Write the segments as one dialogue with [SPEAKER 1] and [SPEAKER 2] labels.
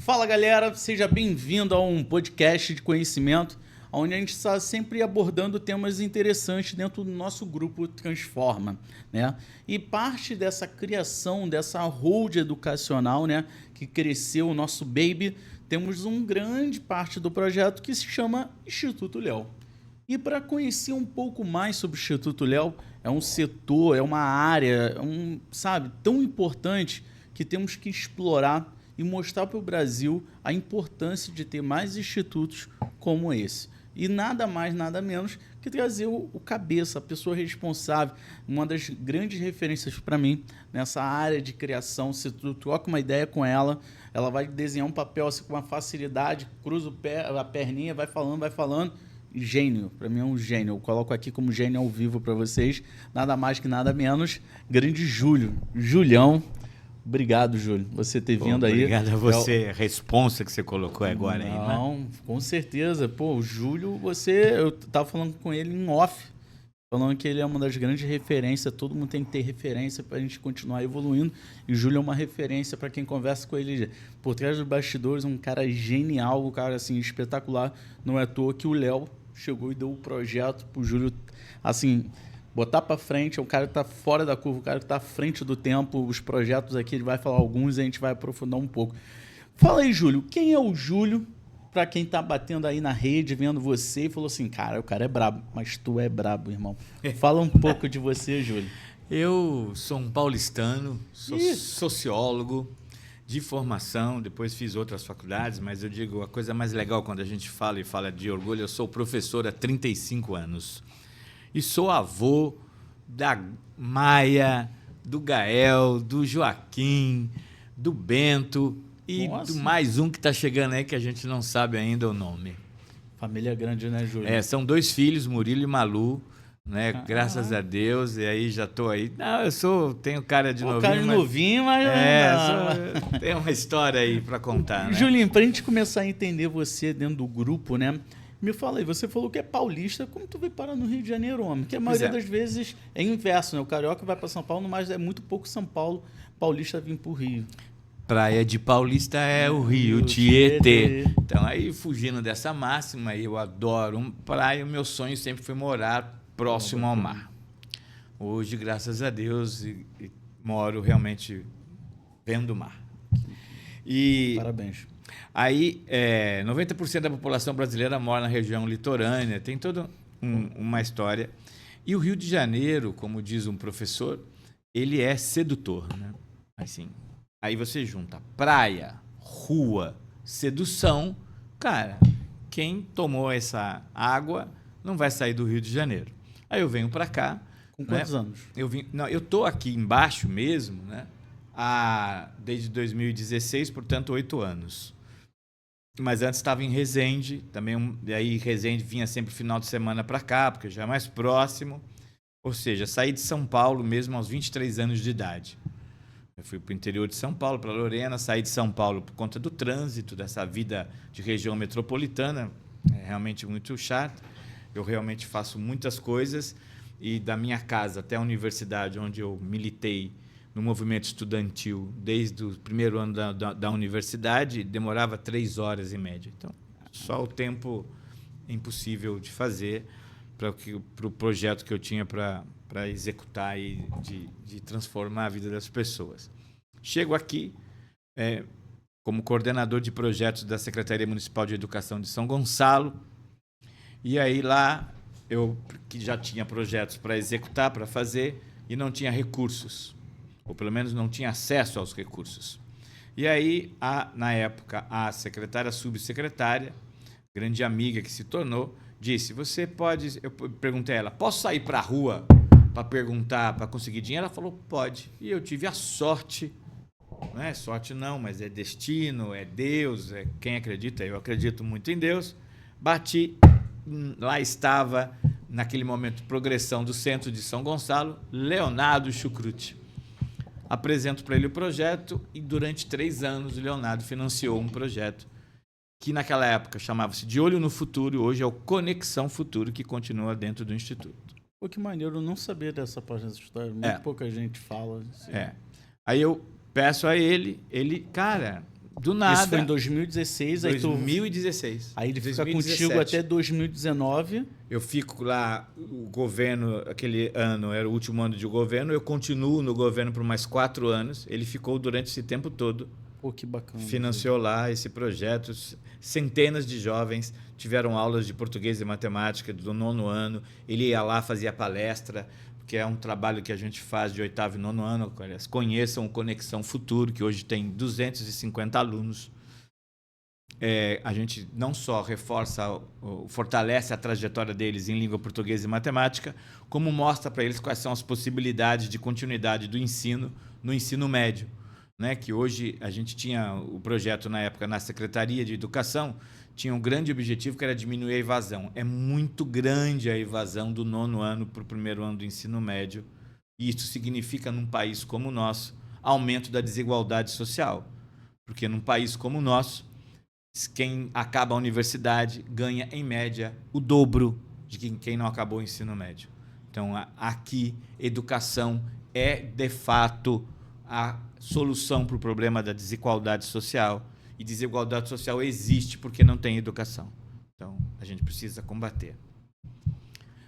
[SPEAKER 1] Fala galera, seja bem-vindo a um podcast de conhecimento, onde a gente está sempre abordando temas interessantes dentro do nosso grupo Transforma, né? E parte dessa criação, dessa hold educacional, né, que cresceu o nosso baby, temos uma grande parte do projeto que se chama Instituto Léo. E para conhecer um pouco mais sobre o Instituto Léo, é um setor, é uma área, tão importante que temos que explorar e mostrar para o Brasil a importância de ter mais institutos como esse. E nada mais, nada menos que trazer o cabeça, a pessoa responsável, uma das grandes referências para mim nessa área de criação. Se tu troca uma ideia com ela, ela vai desenhar um papel assim, com uma facilidade, cruza a perninha, vai falando. Gênio, para mim é um gênio. Eu coloco aqui como gênio ao vivo para vocês, nada mais que nada menos, grande Júlio, Julião. Obrigado, Júlio, você ter vindo aí.
[SPEAKER 2] Obrigado a você, a responsa que você colocou agora aí, né?
[SPEAKER 1] Não, com certeza. Pô, o Júlio, eu tava falando com ele em off, falando que ele é uma das grandes referências, todo mundo tem que ter referência para a gente continuar evoluindo, e o Júlio é uma referência para quem conversa com ele por trás dos bastidores, um cara genial, um cara assim, espetacular. Não é à toa que o Léo chegou e deu o projeto pro Júlio, assim, botar para frente. É um cara que tá fora da curva, o cara que tá à frente do tempo. Os projetos aqui, ele vai falar alguns e a gente vai aprofundar um pouco. Fala aí, Júlio, quem é o Júlio? Para quem tá batendo aí na rede, vendo você e falou assim, cara, o cara é brabo, mas tu é brabo, irmão. Fala um pouco de você, Júlio.
[SPEAKER 2] Eu sou um paulistano, sou sociólogo de formação, depois fiz outras faculdades, mas eu digo, a coisa mais legal quando a gente fala de orgulho, eu sou professor há 35 anos. E sou avô da Maia, do Gael, do Joaquim, do Bento e do mais um que está chegando aí que a gente não sabe ainda o nome.
[SPEAKER 1] Família grande, né, Júlio?
[SPEAKER 2] São 2 filhos, Murilo e Malu, né? Graças a Deus, e aí já tô aí. Não, tenho cara de novinho.
[SPEAKER 1] Cara de novinho, mas
[SPEAKER 2] tem uma história aí para contar, né?
[SPEAKER 1] Julinho, pra gente começar a entender você dentro do grupo, né? Me fala aí, você falou que é paulista, como tu veio parar no Rio de Janeiro, homem? Porque a maioria das vezes é inverso, né? O carioca vai para São Paulo, mas é muito pouco São Paulo, paulista vir pro Rio.
[SPEAKER 2] Praia de Paulista é o Rio Tietê. Então, aí, fugindo dessa máxima, eu adoro praia, o meu sonho sempre foi morar próximo ao mar. Hoje, graças a Deus, moro realmente vendo o mar.
[SPEAKER 1] Parabéns.
[SPEAKER 2] Aí, 90% da população brasileira mora na região litorânea, tem toda uma história. E o Rio de Janeiro, como diz um professor, ele é sedutor, né? Assim, aí você junta praia, rua, sedução. Cara, quem tomou essa água não vai sair do Rio de Janeiro. Aí eu venho para cá.
[SPEAKER 1] Com quantos anos?
[SPEAKER 2] Eu tô aqui embaixo mesmo, né? Desde 2016, portanto, 8 anos. Mas antes estava em Resende, também, e aí Resende vinha sempre final de semana para cá, porque já é mais próximo. Ou seja, saí de São Paulo mesmo aos 23 anos de idade. Eu fui para o interior de São Paulo, para Lorena, saí de São Paulo por conta do trânsito, dessa vida de região metropolitana, é realmente muito chato. Eu realmente faço muitas coisas, e da minha casa até a universidade, onde eu militei no movimento estudantil desde o primeiro ano da universidade, demorava 3 horas em média. Então, só o tempo impossível de fazer para o projeto que eu tinha para executar e de transformar a vida das pessoas. Chego aqui como coordenador de projetos da Secretaria Municipal de Educação de São Gonçalo, e aí lá eu que já tinha projetos para executar, para fazer, e não tinha recursos, ou pelo menos não tinha acesso aos recursos. E aí, na época, a secretária, subsecretária, grande amiga que se tornou, disse, você pode... Eu perguntei a ela, posso sair para a rua para perguntar, para conseguir dinheiro? Ela falou, pode. E eu tive a sorte, não é sorte não, mas é destino, é Deus, é quem acredita, eu acredito muito em Deus. Bati, lá estava, naquele momento, progressão do centro de São Gonçalo, Leonardo Chucrute. Apresento para ele o projeto e durante 3 anos o Leonardo financiou um projeto que naquela época chamava-se De Olho no Futuro, hoje é o Conexão Futuro, que continua dentro do Instituto.
[SPEAKER 1] Pô, que maneiro, eu não sabia dessa página dessa história, muito pouca gente fala. Assim.
[SPEAKER 2] Aí eu peço a ele, cara, Do nada.
[SPEAKER 1] Isso foi em 2016.
[SPEAKER 2] 2016.
[SPEAKER 1] Aí ele fica
[SPEAKER 2] 2017.
[SPEAKER 1] contigo até 2019.
[SPEAKER 2] Eu fico lá, o governo, aquele ano era o último ano de governo, eu continuo no governo por mais 4 anos. Ele ficou durante esse tempo todo.
[SPEAKER 1] Pô, que bacana.
[SPEAKER 2] Financiou lá esse projeto. Centenas de jovens tiveram aulas de português e matemática do 9º ano. Ele ia lá, fazia palestra, que é um trabalho que a gente faz de 8º e 9º ano. Conheçam o Conexão Futuro, que hoje tem 250 alunos. A gente não só reforça, fortalece a trajetória deles em língua portuguesa e matemática, como mostra para eles quais são as possibilidades de continuidade do ensino no ensino médio. Né? Que hoje a gente tinha o projeto na época na Secretaria de Educação, tinha um grande objetivo que era diminuir a evasão. É muito grande a evasão do 9º ano para o 1º ano do ensino médio, e isso significa, num país como o nosso, aumento da desigualdade social. Porque num país como o nosso, quem acaba a universidade ganha, em média, o dobro de quem não acabou o ensino médio. Então, aqui, educação é, de fato, a solução para o problema da desigualdade social. E desigualdade social existe porque não tem educação. Então, a gente precisa combater.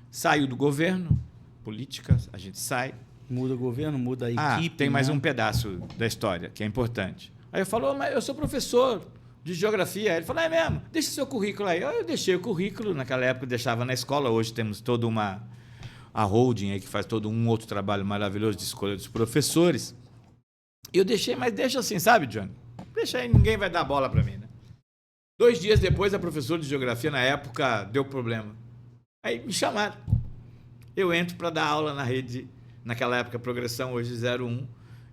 [SPEAKER 2] Saio do governo, política, a gente sai.
[SPEAKER 1] Muda o governo, muda a equipe.
[SPEAKER 2] Tem mais um pedaço da história que é importante. Aí eu falo, mas eu sou professor de geografia. Aí ele falou, é mesmo? Deixa o seu currículo aí. Eu deixei o currículo, naquela época eu deixava na escola. Hoje temos toda a holding aí que faz todo um outro trabalho maravilhoso de escolha dos professores. E eu deixei, mas deixa assim, sabe, Johnny? Deixa aí, ninguém vai dar bola para mim, né? 2 dias depois, a professora de geografia, na época, deu problema. Aí me chamaram. Eu entro para dar aula na rede, naquela época, Progressão, hoje 01,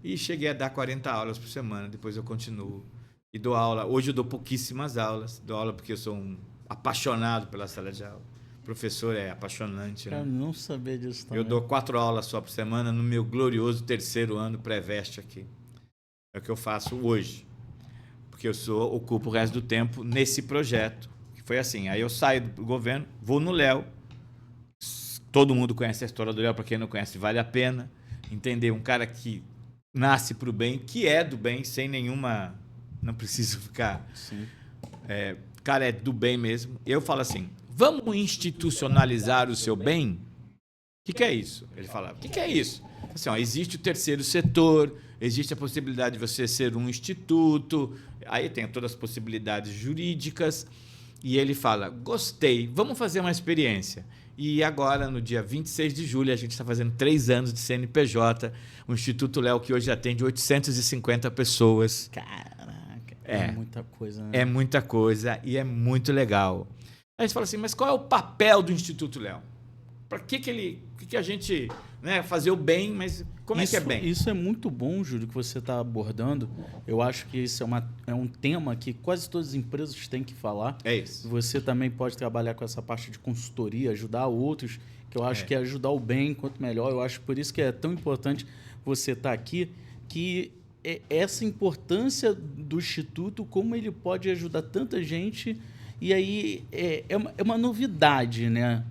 [SPEAKER 2] e cheguei a dar 40 aulas por semana. Depois eu continuo e dou aula. Hoje eu dou pouquíssimas aulas. Dou aula porque eu sou um apaixonado pela sala de aula. O professor é apaixonante, né?
[SPEAKER 1] Eu não sabia disso também.
[SPEAKER 2] Eu dou 4 aulas só por semana no meu glorioso 3º ano pré-veste aqui. É o que eu faço hoje. Porque eu ocupo o resto do tempo nesse projeto. Que foi assim, aí eu saio do governo, vou no Léo. Todo mundo conhece a história do Léo, para quem não conhece, vale a pena entender. Um cara que nasce para o bem, que é do bem, sem nenhuma... Não preciso ficar...
[SPEAKER 1] Sim.
[SPEAKER 2] O cara é do bem mesmo. Eu falo assim, vamos institucionalizar o seu bem? O que é isso? Ele fala, o que é isso? Assim, existe o terceiro setor, existe a possibilidade de você ser um instituto, aí tem todas as possibilidades jurídicas, e ele fala, gostei, vamos fazer uma experiência. E agora, no dia 26 de julho, a gente está fazendo 3 anos de CNPJ, o Instituto Léo, que hoje atende 850 pessoas.
[SPEAKER 1] Caraca, é muita coisa, né?
[SPEAKER 2] É muita coisa e é muito legal. Aí você fala assim, mas qual é o papel do Instituto Léo? Para que a gente, né, fazer o bem, mas como é que é bem?
[SPEAKER 1] Isso é muito bom, Júlio, que você está abordando. Eu acho que isso é um tema que quase todas as empresas têm que falar.
[SPEAKER 2] É isso.
[SPEAKER 1] Você também pode trabalhar com essa parte de consultoria, ajudar outros, que eu acho que é ajudar o bem quanto melhor. Eu acho por isso que é tão importante você estar aqui, que essa importância do Instituto, como ele pode ajudar tanta gente. E aí é uma novidade, né?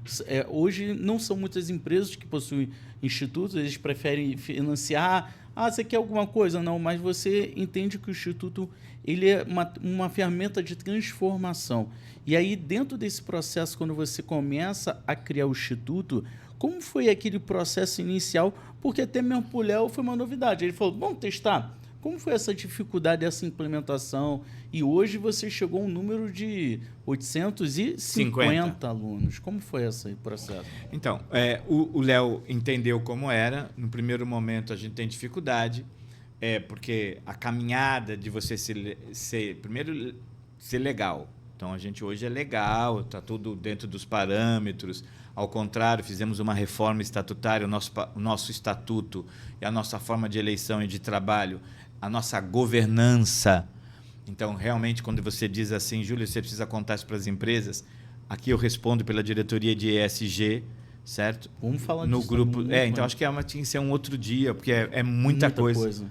[SPEAKER 1] Hoje não são muitas empresas que possuem institutos, eles preferem financiar. Você quer alguma coisa? Não, mas você entende que o Instituto ele é uma ferramenta de transformação. E aí, dentro desse processo, quando você começa a criar o Instituto, como foi aquele processo inicial? Porque até mesmo para o Léo foi uma novidade. Ele falou, vamos testar. Como foi essa dificuldade dessa implementação? E hoje você chegou a um número de 850 alunos. Como foi esse processo?
[SPEAKER 2] Então, o Léo entendeu como era. No primeiro momento, a gente tem dificuldade, porque a caminhada de você primeiro, ser legal. Então, a gente hoje é legal, está tudo dentro dos parâmetros. Ao contrário, fizemos uma reforma estatutária, o nosso estatuto e a nossa forma de eleição e de trabalho, a nossa governança. Então, realmente, quando você diz assim, Júlio, você precisa contar isso para as empresas, aqui eu respondo pela diretoria de ESG, certo?
[SPEAKER 1] Vamos falar
[SPEAKER 2] no
[SPEAKER 1] disso.
[SPEAKER 2] Grupo. Então, acho que tinha que ser um outro dia, porque é muita coisa.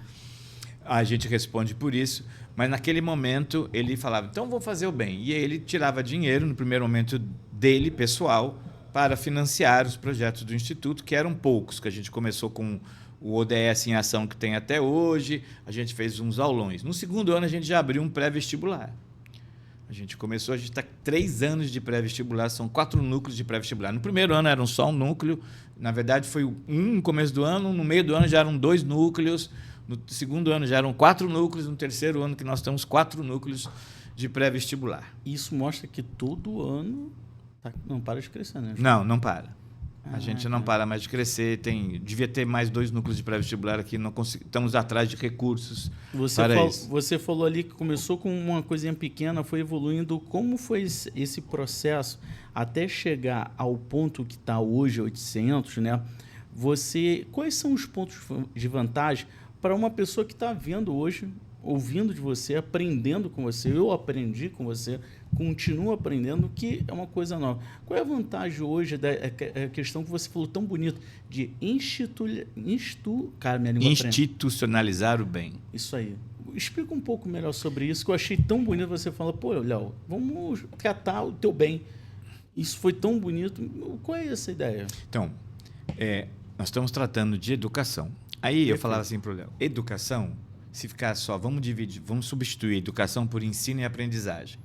[SPEAKER 2] A gente responde por isso. Mas, naquele momento, ele falava, então, vou fazer o bem. E aí, ele tirava dinheiro, no primeiro momento dele, pessoal, para financiar os projetos do Instituto, que eram poucos, que a gente começou com o ODS em ação que tem até hoje, a gente fez uns aulões. No segundo ano, a gente já abriu um pré-vestibular. A gente está 3 anos de pré-vestibular, são 4 núcleos de pré-vestibular. No primeiro ano eram só um núcleo, na verdade foi um no começo do ano, no meio do ano já eram 2 núcleos, no segundo ano já eram 4 núcleos, no terceiro ano que nós temos 4 núcleos de pré-vestibular.
[SPEAKER 1] Isso mostra que todo ano não para de crescer, né?
[SPEAKER 2] Não para. A gente não para mais de crescer. Devia ter mais 2 núcleos de pré-vestibular aqui. Estamos atrás de recursos para isso.
[SPEAKER 1] Você falou ali que começou com uma coisinha pequena, foi evoluindo. Como foi esse processo até chegar ao ponto que está hoje, 800, né? Quais são os pontos de vantagem para uma pessoa que está vendo hoje, ouvindo de você, aprendendo com você? Eu aprendi com você, continuo aprendendo, que é uma coisa nova. Qual é a vantagem hoje da questão que você falou tão bonito de
[SPEAKER 2] institucionalizar o bem?
[SPEAKER 1] Isso aí. Explica um pouco melhor sobre isso, que eu achei tão bonito você falar, pô, Léo, vamos tratar o teu bem. Isso foi tão bonito. Qual é essa ideia?
[SPEAKER 2] Então, nós estamos tratando de educação. Aí eu falava assim para o Léo, educação, se ficar só, vamos substituir educação por ensino e aprendizagem.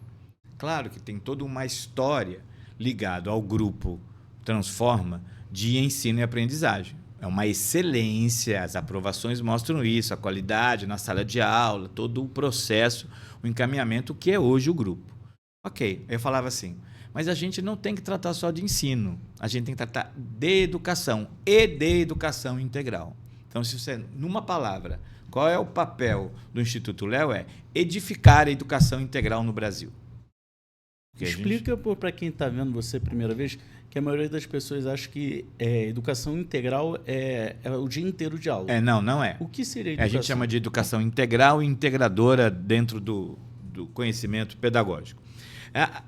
[SPEAKER 2] Claro que tem toda uma história ligada ao grupo Transforma de ensino e aprendizagem. É uma excelência, as aprovações mostram isso, a qualidade na sala de aula, todo o processo, o encaminhamento que é hoje o grupo. Ok, eu falava assim, mas a gente não tem que tratar só de ensino, a gente tem que tratar de educação e de educação integral. Então, se você, numa palavra, qual é o papel do Instituto Léo? É edificar a educação integral no Brasil.
[SPEAKER 1] Explica para quem está vendo você a primeira vez, que a maioria das pessoas acha que educação integral é o dia inteiro de aula.
[SPEAKER 2] Não é.
[SPEAKER 1] O que seria educação?
[SPEAKER 2] A gente chama de educação integral e integradora dentro do conhecimento pedagógico. A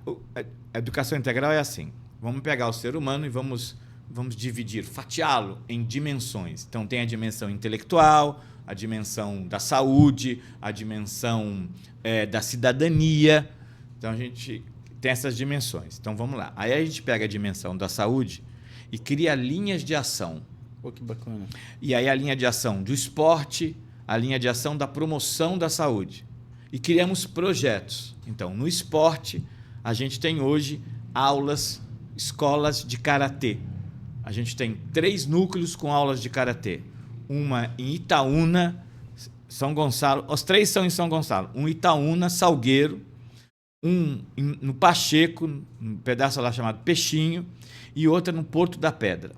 [SPEAKER 2] educação integral é assim, vamos pegar o ser humano e vamos dividir, fatiá-lo em dimensões. Então, tem a dimensão intelectual, a dimensão da saúde, a dimensão da cidadania. Então, a gente tem essas dimensões. Então, vamos lá. Aí a gente pega a dimensão da saúde e cria linhas de ação.
[SPEAKER 1] Pô, que bacana.
[SPEAKER 2] E aí a linha de ação do esporte, a linha de ação da promoção da saúde. E criamos projetos. Então, no esporte, a gente tem hoje escolas de karatê. A gente tem 3 núcleos com aulas de karatê. Uma em Itaúna, São Gonçalo. Os 3 são em São Gonçalo. Um em Itaúna, Salgueiro. Um no Pacheco, um pedaço lá chamado Peixinho. E outra no Porto da Pedra.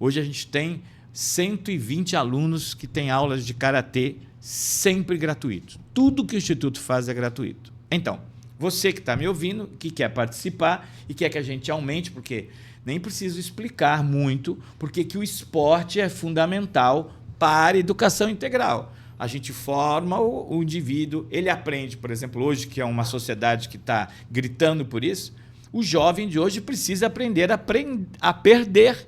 [SPEAKER 2] Hoje a gente tem 120 alunos que têm aulas de karatê sempre gratuito. Tudo que o Instituto faz é gratuito. Então, você que está me ouvindo, que quer participar e quer que a gente aumente, porque nem preciso explicar muito porque que o esporte é fundamental para a educação integral. A gente forma o indivíduo, ele aprende, por exemplo, hoje, que é uma sociedade que está gritando por isso, o jovem de hoje precisa aprender a perder.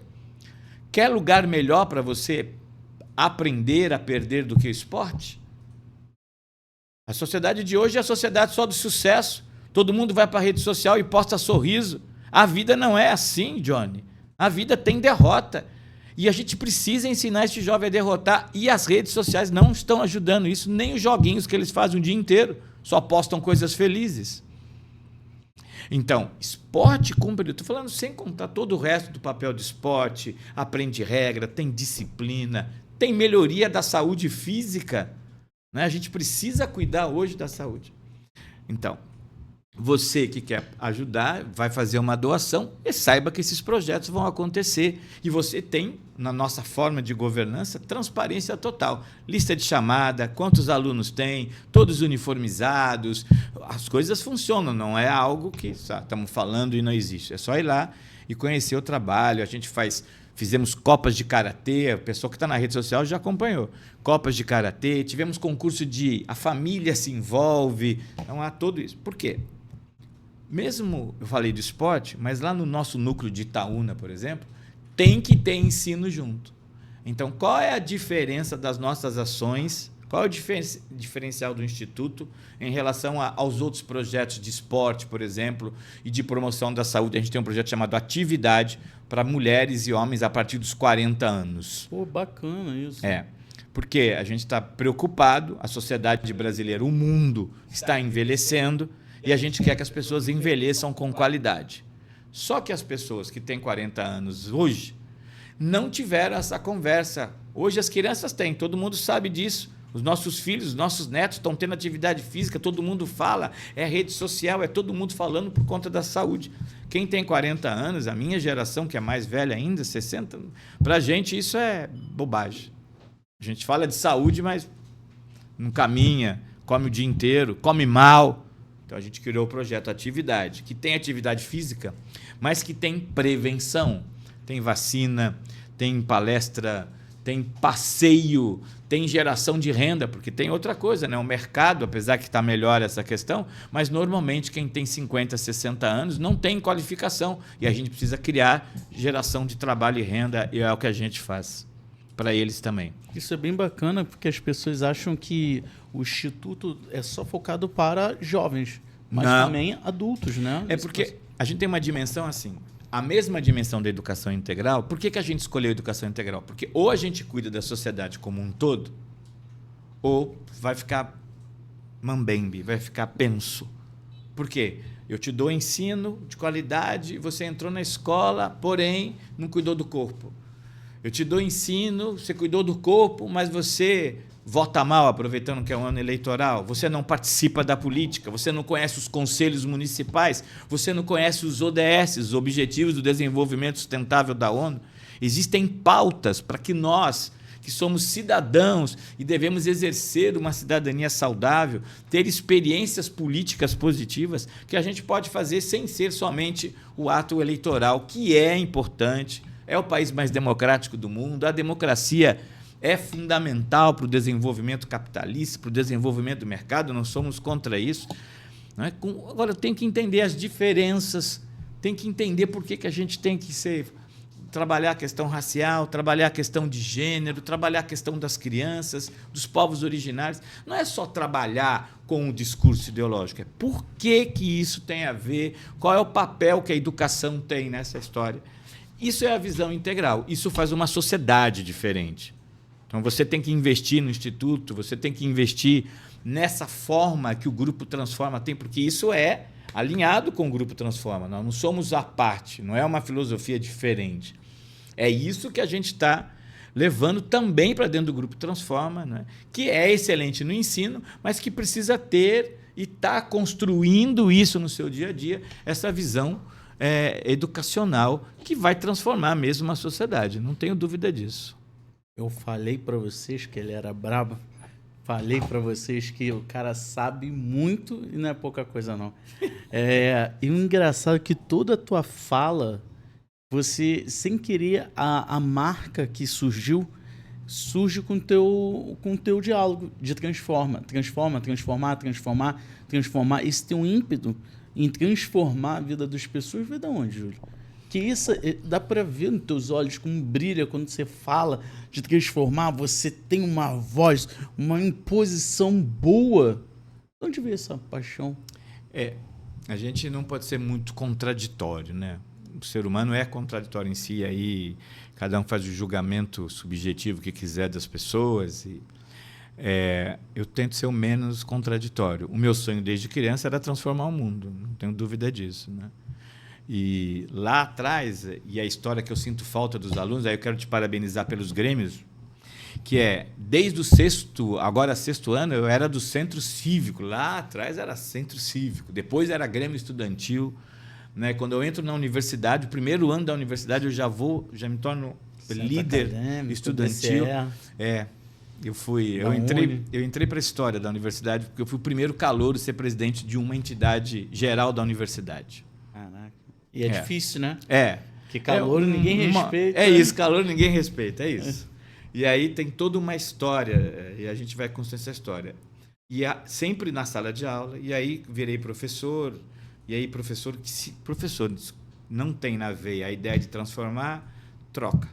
[SPEAKER 2] Quer lugar melhor para você aprender a perder do que o esporte? A sociedade de hoje é a sociedade só do sucesso. Todo mundo vai para a rede social e posta sorriso. A vida não é assim, Johnny. A vida tem derrota. E a gente precisa ensinar esse jovem a derrotar. E as redes sociais não estão ajudando isso, nem os joguinhos que eles fazem o dia inteiro. Só postam coisas felizes. Então, esporte com período. Estou falando sem contar todo o resto do papel do esporte. Aprende regra, tem disciplina, tem melhoria da saúde física. Né? A gente precisa cuidar hoje da saúde. Então, você que quer ajudar, vai fazer uma doação e saiba que esses projetos vão acontecer. E você tem, na nossa forma de governança, transparência total. Lista de chamada, quantos alunos tem, todos uniformizados. As coisas funcionam, não é algo que estamos falando e não existe. É só ir lá e conhecer o trabalho. A gente fizemos copas de karatê, a pessoa que está na rede social já acompanhou. Copas de karatê, tivemos concurso de a família se envolve. Então há tudo isso. Por quê? Mesmo eu falei do esporte, mas lá no nosso núcleo de Itaúna, por exemplo, tem que ter ensino junto. Então, qual é a diferença das nossas ações Qual é o diferencial do Instituto em relação aos outros projetos de esporte, por exemplo, e de promoção da saúde? A gente tem um projeto chamado Atividade para mulheres e homens a partir dos 40 anos.
[SPEAKER 1] Pô, bacana isso.
[SPEAKER 2] Porque a gente está preocupado, a sociedade brasileira, o mundo está envelhecendo e a gente quer que as pessoas envelheçam com qualidade. Só que as pessoas que têm 40 anos hoje não tiveram essa conversa. Hoje as crianças têm, todo mundo sabe disso. Os nossos filhos, os nossos netos estão tendo atividade física, todo mundo fala, é rede social, é todo mundo falando por conta da saúde. Quem tem 40 anos, a minha geração, que é mais velha ainda, 60, para a gente isso é bobagem. A gente fala de saúde, mas não caminha, come o dia inteiro, come mal. Então a gente criou o projeto Atividade, que tem atividade física, mas que tem prevenção. Tem vacina, tem palestra, tem passeio, tem geração de renda, porque tem outra coisa, né? O mercado, apesar que está melhor essa questão, mas normalmente quem tem 50, 60 anos não tem qualificação e a gente precisa criar geração de trabalho e renda e é o que a gente faz para eles também.
[SPEAKER 1] Isso é bem bacana porque as pessoas acham que o Instituto é só focado para jovens, mas também adultos, né?
[SPEAKER 2] É porque a gente tem uma dimensão assim, a mesma dimensão da educação integral. Por que a gente escolheu a educação integral? Porque ou a gente cuida da sociedade como um todo, ou vai ficar mambembe, vai ficar penso. Por quê? Eu te dou ensino de qualidade, você entrou na escola, porém não cuidou do corpo. Eu te dou ensino, você cuidou do corpo, mas você vota mal, aproveitando que é um ano eleitoral, você não participa da política, você não conhece os conselhos municipais, você não conhece os ODS, os Objetivos do Desenvolvimento Sustentável da ONU. Existem pautas para que nós, que somos cidadãos e devemos exercer uma cidadania saudável, ter experiências políticas positivas, que a gente pode fazer sem ser somente o ato eleitoral, que é importante, é o país mais democrático do mundo, a democracia é fundamental para o desenvolvimento capitalista, para o desenvolvimento do mercado, não somos contra isso. Não é? Agora, tem que entender as diferenças, tem que entender por que a gente tem que trabalhar a questão racial, trabalhar a questão de gênero, trabalhar a questão das crianças, dos povos originários. Não é só trabalhar com o discurso ideológico, é por que isso tem a ver, qual é o papel que a educação tem nessa história. Isso é a visão integral, isso faz uma sociedade diferente. Então, você tem que investir no Instituto, você tem que investir nessa forma que o Grupo Transforma tem, porque isso é alinhado com o Grupo Transforma. Nós não somos à parte, não é uma filosofia diferente. É isso que a gente está levando também para dentro do Grupo Transforma, né? Que é excelente no ensino, mas que precisa ter e está construindo isso no seu dia a dia, essa visão educacional que vai transformar mesmo a sociedade. Não tenho dúvida disso.
[SPEAKER 1] Eu falei para vocês que ele era brabo. Falei para vocês que o cara sabe muito e não é pouca coisa, não. E o engraçado é que toda a tua fala, você, sem querer, a marca que surge com o teu diálogo de transformar. Esse teu ímpeto em transformar a vida das pessoas veio de onde, Júlio? Que isso dá para ver nos teus olhos como brilha quando você fala de transformar, você tem uma voz, uma imposição boa. De onde veio essa paixão?
[SPEAKER 2] A gente não pode ser muito contraditório, né? O ser humano é contraditório em si, aí cada um faz o julgamento subjetivo que quiser das pessoas. Eu tento ser o menos contraditório. O meu sonho desde criança era transformar o mundo, não tenho dúvida disso, né? E lá atrás, e a história que eu sinto falta dos alunos, aí eu quero te parabenizar pelos grêmios, que desde o sexto ano, eu era do centro cívico. Lá atrás era centro cívico, depois era grêmio estudantil, né? Quando eu entro na universidade, o primeiro ano da universidade, eu já me torno líder estudantil. Eu entrei para a história da universidade porque eu fui o primeiro calouro a ser presidente de uma entidade geral da universidade.
[SPEAKER 1] E é difícil, né?
[SPEAKER 2] Porque
[SPEAKER 1] calouro ninguém respeita.
[SPEAKER 2] É isso, calouro ninguém respeita, é isso. E aí tem toda uma história, e a gente vai construir essa história. E sempre na sala de aula, e aí virei professor, e aí professor não tem na veia a ideia de transformar, troca.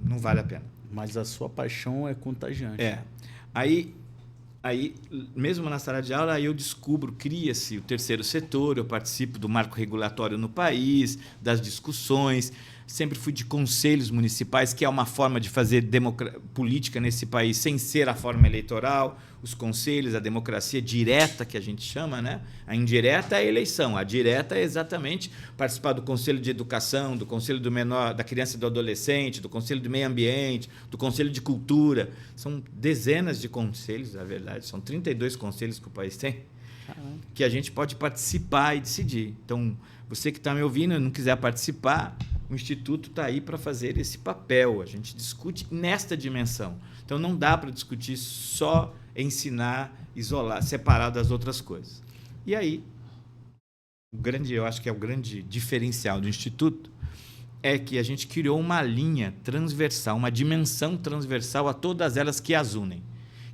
[SPEAKER 2] Não vale a pena.
[SPEAKER 1] Mas a sua paixão é contagiante.
[SPEAKER 2] Aí Aí, mesmo na sala de aula, aí eu descubro, cria-se o terceiro setor, eu participo do marco regulatório no país, das discussões, sempre fui de conselhos municipais, que é uma forma de fazer política nesse país sem ser a forma eleitoral, os conselhos, a democracia direta, que a gente chama, né? A indireta é a eleição, a direta é exatamente participar do conselho de educação, do conselho do menor, da criança e do adolescente, do conselho do meio ambiente, do conselho de cultura. São dezenas de conselhos, na verdade, são 32 conselhos que o país tem, que a gente pode participar e decidir. Então, você que está me ouvindo e não quiser participar, o Instituto está aí para fazer esse papel. A gente discute nesta dimensão. Então, não dá para discutir só ensinar, isolar, separar das outras coisas. E aí, eu acho que é o grande diferencial do Instituto, é que a gente criou uma linha transversal, uma dimensão transversal a todas elas que as unem.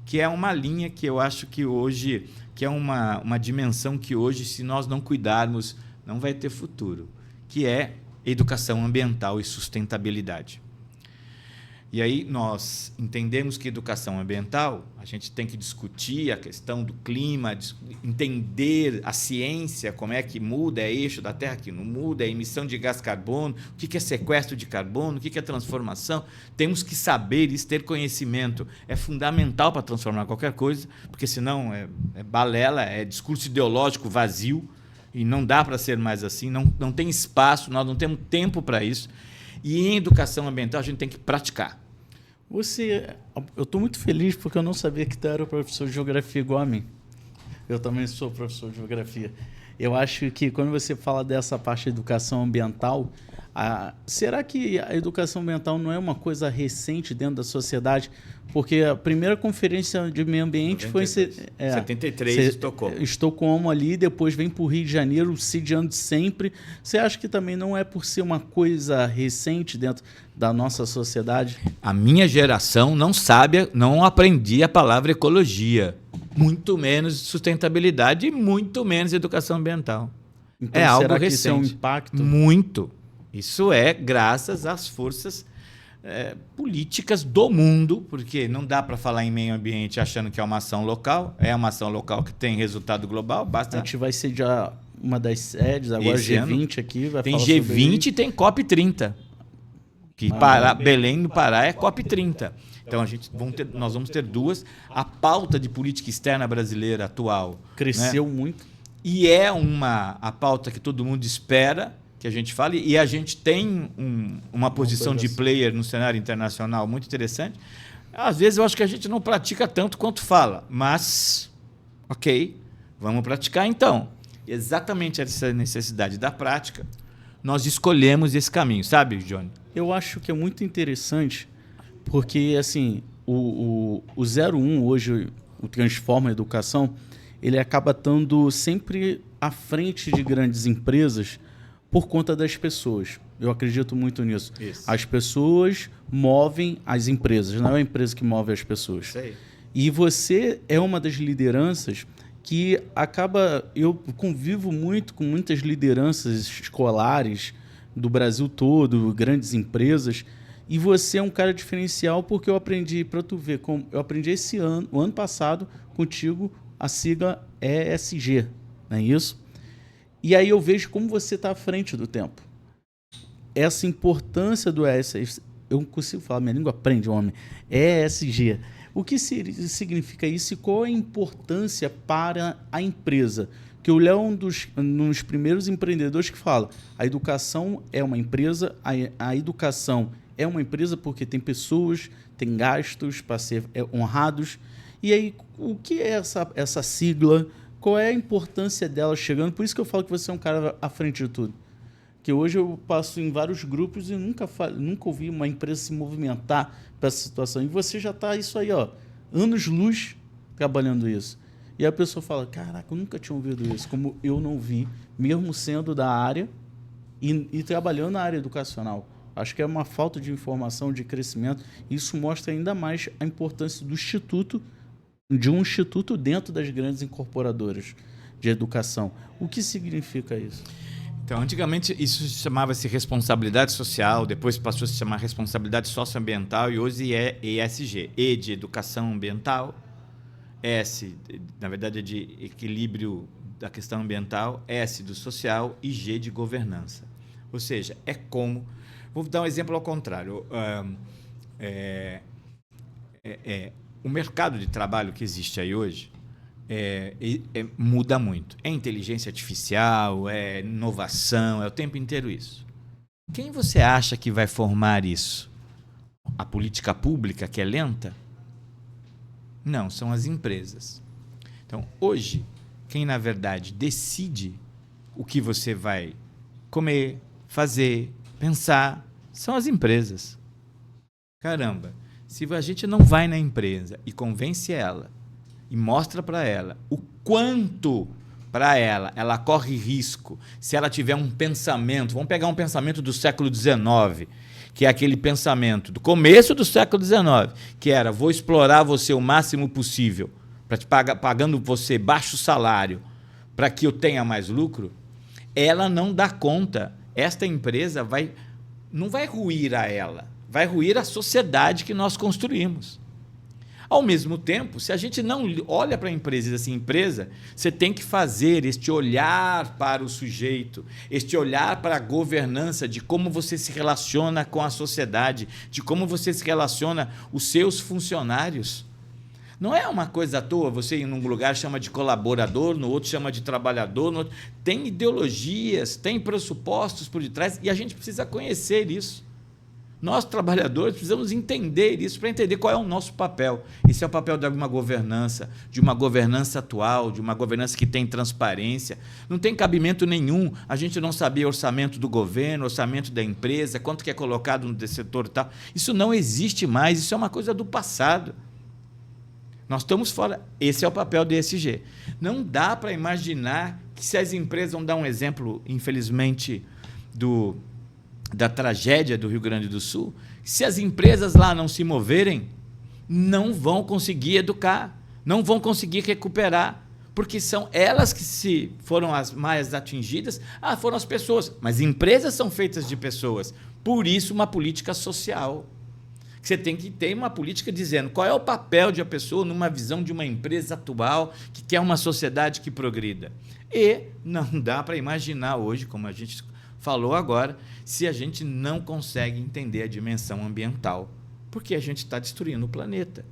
[SPEAKER 2] Que é uma linha que eu acho que hoje, que é uma dimensão que hoje, se nós não cuidarmos, não vai ter futuro, que é educação ambiental e sustentabilidade. E aí nós entendemos que educação ambiental, a gente tem que discutir a questão do clima, entender a ciência, como é que muda, é eixo da Terra que não muda, é emissão de gás carbono, o que é sequestro de carbono, o que é transformação. Temos que saber isso, ter conhecimento. É fundamental para transformar qualquer coisa, porque senão é balela, é discurso ideológico vazio, e não dá para ser mais assim, não tem espaço, nós não temos tempo para isso. E em educação ambiental a gente tem que praticar.
[SPEAKER 1] Eu estou muito feliz porque eu não sabia que tu era professor de geografia igual a mim. Eu também sou professor de geografia. Eu acho que quando você fala dessa parte de educação ambiental, será que a educação ambiental não é uma coisa recente dentro da sociedade? Porque a primeira conferência de meio ambiente
[SPEAKER 2] 92.
[SPEAKER 1] foi
[SPEAKER 2] em 73,
[SPEAKER 1] Estocolmo ali, depois vem para o Rio de Janeiro, sediando sempre. Você acha que também não é por ser uma coisa recente dentro da nossa sociedade?
[SPEAKER 2] A minha geração não aprendia a palavra ecologia, muito menos sustentabilidade e muito menos educação ambiental.
[SPEAKER 1] Então,
[SPEAKER 2] é algo
[SPEAKER 1] será que
[SPEAKER 2] recente.
[SPEAKER 1] Isso é um impacto?
[SPEAKER 2] Muito. Isso é graças às forças políticas do mundo, porque não dá para falar em meio ambiente achando que é uma ação local, é uma ação local que tem resultado global, basta...
[SPEAKER 1] A gente vai sediar uma das sedes, agora
[SPEAKER 2] Esse
[SPEAKER 1] G20
[SPEAKER 2] ano,
[SPEAKER 1] aqui, vai
[SPEAKER 2] tem
[SPEAKER 1] falar
[SPEAKER 2] G20 e tem COP30, que Belém no Pará é COP30. Então nós vamos ter duas. A pauta de política externa brasileira atual
[SPEAKER 1] cresceu,
[SPEAKER 2] né?
[SPEAKER 1] muito.
[SPEAKER 2] E é a pauta que todo mundo espera que a gente fale, e a gente tem uma posição de player no cenário internacional muito interessante. Às vezes eu acho que a gente não pratica tanto quanto fala, mas, ok, vamos praticar então. Exatamente essa necessidade da prática, nós escolhemos esse caminho, sabe, Johnny?
[SPEAKER 1] Eu acho que é muito interessante, porque assim, o 01 hoje, o Transforma Educação, ele acaba estando sempre à frente de grandes empresas por conta das pessoas. Eu acredito muito nisso.
[SPEAKER 2] Isso.
[SPEAKER 1] As pessoas movem as empresas, não é a empresa que move as pessoas.
[SPEAKER 2] Sei.
[SPEAKER 1] E você é uma das lideranças que acaba... Eu convivo muito com muitas lideranças escolares do Brasil todo, grandes empresas, e você é um cara diferencial porque eu aprendi, para tu ver, eu aprendi o ano passado contigo a sigla ESG, não é isso? E aí eu vejo como você está à frente do tempo. Essa importância do ESG, eu não consigo falar, minha língua aprende, homem, ESG. O que significa isso e qual é a importância para a empresa? Que o Léo é um dos primeiros empreendedores que fala, a educação é uma empresa, a educação é uma empresa porque tem pessoas, tem gastos para ser honrados. E aí, o que é essa sigla? Qual é a importância dela chegando? Por isso que eu falo que você é um cara à frente de tudo. Que hoje eu passo em vários grupos e nunca ouvi uma empresa se movimentar para essa situação. E você já está isso aí, ó, anos-luz trabalhando isso. E a pessoa fala, caraca, eu nunca tinha ouvido isso, como eu não vi, mesmo sendo da área e trabalhando na área educacional. Acho que é uma falta de informação, de crescimento. Isso mostra ainda mais a importância do instituto, de um instituto dentro das grandes incorporadoras de educação. O que significa isso?
[SPEAKER 2] Então, antigamente isso chamava-se responsabilidade social, depois passou a se chamar responsabilidade socioambiental e hoje é ESG, E de educação ambiental, S, na verdade, é de equilíbrio da questão ambiental, S do social e G de governança. Ou seja, é como... Vou dar um exemplo ao contrário. O mercado de trabalho que existe aí hoje muda muito. É inteligência artificial, é inovação, é o tempo inteiro isso. Quem você acha que vai formar isso? A política pública, que é lenta? Não, são as empresas. Então, hoje, quem, na verdade, decide o que você vai comer, fazer, pensar, são as empresas. Caramba, se a gente não vai na empresa e convence ela e mostra para ela o quanto para ela corre risco se ela tiver um pensamento, vamos pegar um pensamento do século XIX, que é aquele pensamento do começo do século XIX, que era: vou explorar você o máximo possível, pagando você baixo salário, para que eu tenha mais lucro. Ela não dá conta. Esta empresa não vai ruir a ela, vai ruir a sociedade que nós construímos. Ao mesmo tempo, se a gente não olha para a empresa e diz assim: empresa, você tem que fazer este olhar para o sujeito, este olhar para a governança, de como você se relaciona com a sociedade, de como você se relaciona os seus funcionários. Não é uma coisa à toa, você em um lugar chama de colaborador, no outro chama de trabalhador, no outro... Tem ideologias, tem pressupostos por detrás, e a gente precisa conhecer isso. Nós, trabalhadores, precisamos entender isso para entender qual é o nosso papel. Esse é o papel de uma governança atual, de uma governança que tem transparência. Não tem cabimento nenhum a gente não saber orçamento do governo, orçamento da empresa, quanto que é colocado no setor e tal. Isso não existe mais, isso é uma coisa do passado. Nós estamos fora. Esse é o papel do ESG. Não dá para imaginar que, se as empresas, vamos dar um exemplo, infelizmente, da tragédia do Rio Grande do Sul, se as empresas lá não se moverem, não vão conseguir educar, não vão conseguir recuperar, porque são elas que foram as mais atingidas. Foram as pessoas, mas empresas são feitas de pessoas, por isso uma política social. Você tem que ter uma política dizendo qual é o papel de uma pessoa numa visão de uma empresa atual que quer uma sociedade que progrida. E não dá para imaginar hoje, como a gente falou agora, se a gente não consegue entender a dimensão ambiental, porque a gente está destruindo o planeta.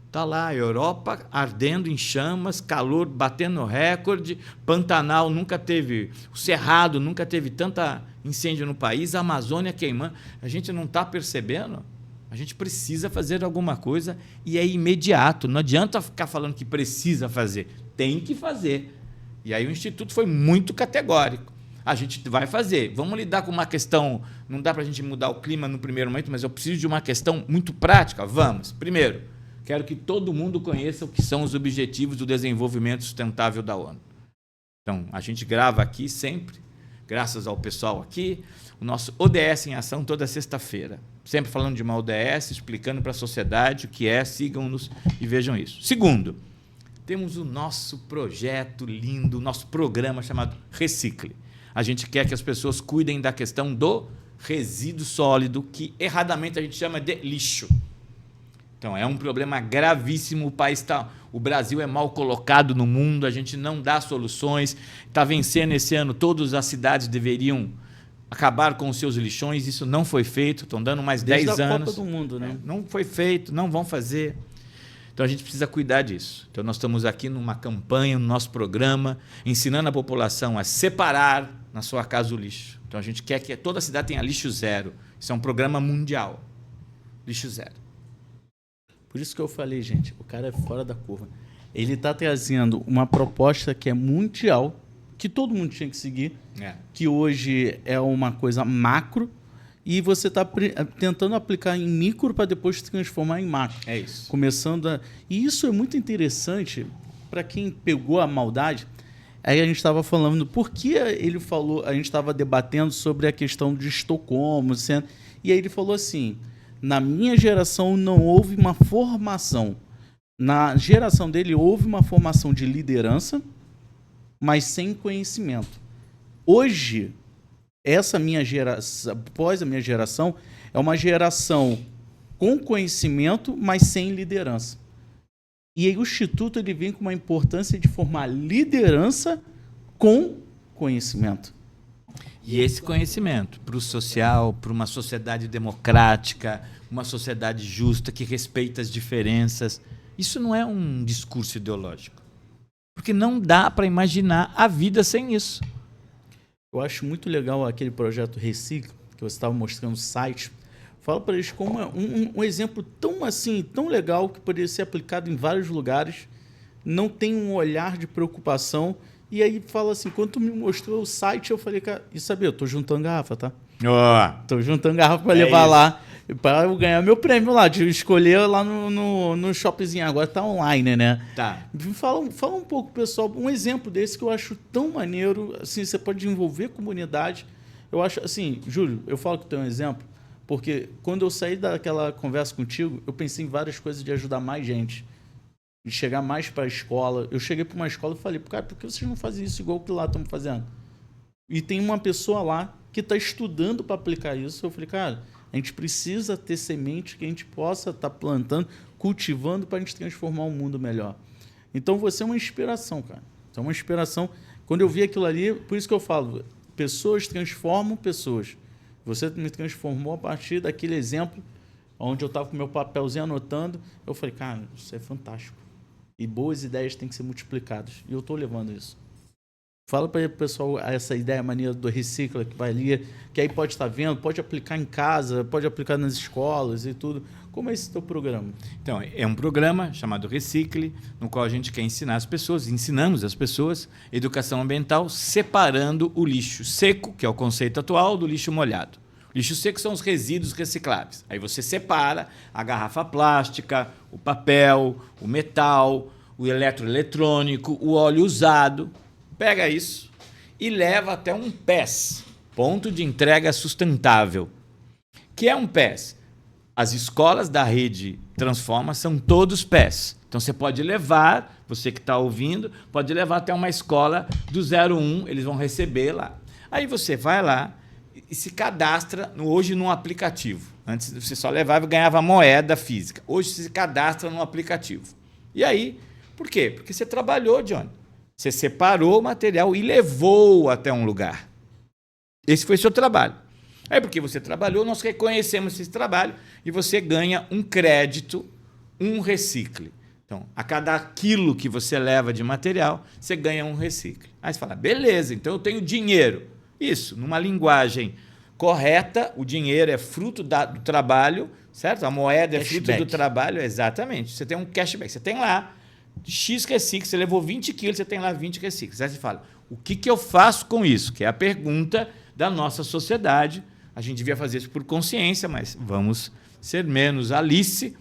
[SPEAKER 2] Está lá a Europa ardendo em chamas, calor batendo recorde, Pantanal nunca teve, o Cerrado nunca teve tanta incêndio no país, a Amazônia queimando. A gente não está percebendo? A gente precisa fazer alguma coisa e é imediato. Não adianta ficar falando que precisa fazer, tem que fazer. E aí o Instituto foi muito categórico. A gente vai fazer. Vamos lidar com uma questão... Não dá para a gente mudar o clima no primeiro momento, mas eu preciso de uma questão muito prática. Vamos. Primeiro, quero que todo mundo conheça o que são os Objetivos do Desenvolvimento Sustentável da ONU. Então, a gente grava aqui sempre, graças ao pessoal aqui, o nosso ODS em ação toda sexta-feira. Sempre falando de uma ODS, explicando para a sociedade o que é, sigam-nos e vejam isso. Segundo, temos o nosso projeto lindo, o nosso programa chamado Recicle. A gente quer que as pessoas cuidem da questão do resíduo sólido, que erradamente a gente chama de lixo. Então, é um problema gravíssimo. O Brasil é mal colocado no mundo, a gente não dá soluções. Está vencendo esse ano, todas as cidades deveriam acabar com os seus lixões, isso não foi feito, estão dando mais 10 anos. Desde a Copa
[SPEAKER 1] do Mundo, né?
[SPEAKER 2] Não foi feito, não vão fazer. Então, a gente precisa cuidar disso. Então, nós estamos aqui numa campanha, no nosso programa, ensinando a população a separar na sua casa o lixo. Então, a gente quer que toda a cidade tenha lixo zero. Isso é um programa mundial. Lixo zero.
[SPEAKER 1] Por isso que eu falei, gente, o cara é fora da curva. Ele está trazendo uma proposta que é mundial, que todo mundo tinha que seguir, que hoje é uma coisa macro, e você está tentando aplicar em micro para depois se transformar em macro.
[SPEAKER 2] É isso.
[SPEAKER 1] E isso é muito interessante para quem pegou a maldade. Aí a gente estava falando, por que ele falou, a gente estava debatendo sobre a questão de Estocolmo, e aí ele falou assim: na minha geração não houve uma formação. Na geração dele houve uma formação de liderança, mas sem conhecimento. Hoje, essa minha geração, após a minha geração, é uma geração com conhecimento, mas sem liderança. E aí o Instituto ele vem com uma importância de formar liderança com conhecimento.
[SPEAKER 2] E esse conhecimento para o social, para uma sociedade democrática, uma sociedade justa que respeita as diferenças, isso não é um discurso ideológico. Porque não dá para imaginar a vida sem isso.
[SPEAKER 1] Eu acho muito legal aquele projeto Recicla, que você estava mostrando o site. Fala para eles como um exemplo tão legal que poderia ser aplicado em vários lugares, não tem um olhar de preocupação. E aí fala assim, quando tu me mostrou o site, eu falei, cara, e sabia, eu tô juntando garrafa, tá? Tô juntando garrafa para levar lá, para eu ganhar meu prêmio lá, de escolher lá no shoppingzinho. Agora tá online, né?
[SPEAKER 2] Tá.
[SPEAKER 1] Fala um pouco, pessoal, um exemplo desse que eu acho tão maneiro, assim, você pode envolver comunidade. Eu acho, assim, Júlio, eu falo que tem um exemplo, porque quando eu saí daquela conversa contigo, eu pensei em várias coisas de ajudar mais gente, de chegar mais para a escola. Eu cheguei para uma escola e falei, cara, por que vocês não fazem isso igual que lá estão fazendo? E tem uma pessoa lá que está estudando para aplicar isso. Eu falei, cara, a gente precisa ter semente que a gente possa estar plantando, cultivando para a gente transformar um mundo melhor. Então você é uma inspiração, cara. Você é uma inspiração. Quando eu vi aquilo ali, por isso que eu falo, pessoas transformam pessoas. Você me transformou a partir daquele exemplo onde eu estava com meu papelzinho anotando. Eu falei, cara, isso é fantástico. E boas ideias têm que ser multiplicadas. E eu estou levando isso. Fala para o pessoal essa ideia maneira do Recicla, que vai ali, que aí pode estar vendo, pode aplicar em casa, pode aplicar nas escolas e tudo. Como é esse teu programa?
[SPEAKER 2] Então, é um programa chamado Recicle, no qual a gente quer ensinar as pessoas, ensinamos as pessoas, educação ambiental, separando o lixo seco, que é o conceito atual, do lixo molhado. O lixo seco são os resíduos recicláveis. Aí você separa a garrafa plástica, o papel, o metal, o eletroeletrônico, o óleo usado. Pega isso e leva até um PES, ponto de entrega sustentável. Que é um PES? As escolas da rede Transforma são todos PES. Então você pode levar, você que está ouvindo, pode levar até uma escola do 01, eles vão receber lá. Aí você vai lá e se cadastra hoje num aplicativo. Antes você só levava e ganhava moeda física. Hoje você se cadastra num aplicativo. E aí, por quê? Porque você trabalhou, Johnny. Você separou o material e levou até um lugar. Esse foi o seu trabalho. Aí, porque você trabalhou, nós reconhecemos esse trabalho e você ganha um crédito, um recicle. Então, a cada quilo que você leva de material, você ganha um recicle. Aí você fala, beleza, então eu tenho dinheiro. Isso, numa linguagem correta, o dinheiro é fruto do trabalho, certo? A moeda é fruto do trabalho, exatamente. Você tem um cashback, você tem lá X reciclos, você levou 20 quilos, você tem lá 20 reciclos. Aí você fala, o que eu faço com isso? Que é a pergunta da nossa sociedade. A gente devia fazer isso por consciência, mas vamos ser menos Alice,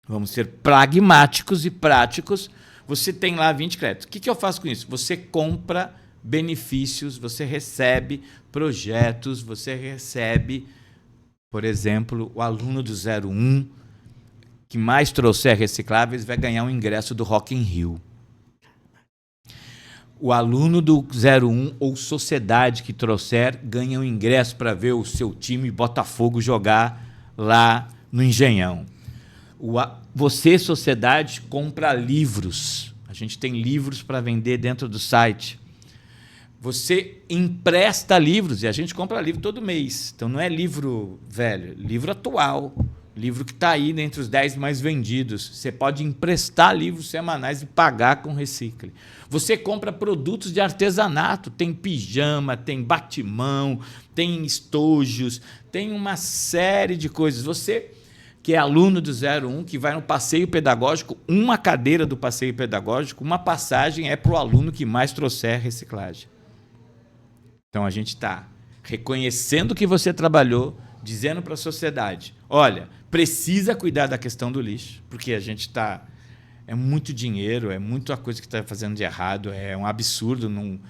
[SPEAKER 2] vamos ser pragmáticos e práticos. Você tem lá 20 créditos. O que eu faço com isso? Você compra benefícios, você recebe projetos, você recebe, por exemplo, o aluno do 01, que mais trouxer recicláveis vai ganhar um ingresso do Rock in Rio. O aluno do 01 ou sociedade que trouxer ganha um ingresso para ver o seu time Botafogo jogar lá no Engenhão. Você, sociedade, compra livros. A gente tem livros para vender dentro do site. Você empresta livros, e a gente compra livro todo mês. Então não é livro velho, livro atual. Livro que está aí entre os 10 mais vendidos. Você pode emprestar livros semanais e pagar com Recicle. Você compra produtos de artesanato. Tem pijama, tem batimão, tem estojos, tem uma série de coisas. Você que é aluno do 01, que vai no passeio pedagógico, uma cadeira do passeio pedagógico, uma passagem é para o aluno que mais trouxer reciclagem. Então a gente está reconhecendo que você trabalhou, dizendo para a sociedade, olha, precisa cuidar da questão do lixo, porque a gente está... É muito dinheiro, é muita coisa que está fazendo de errado, é um absurdo. Não,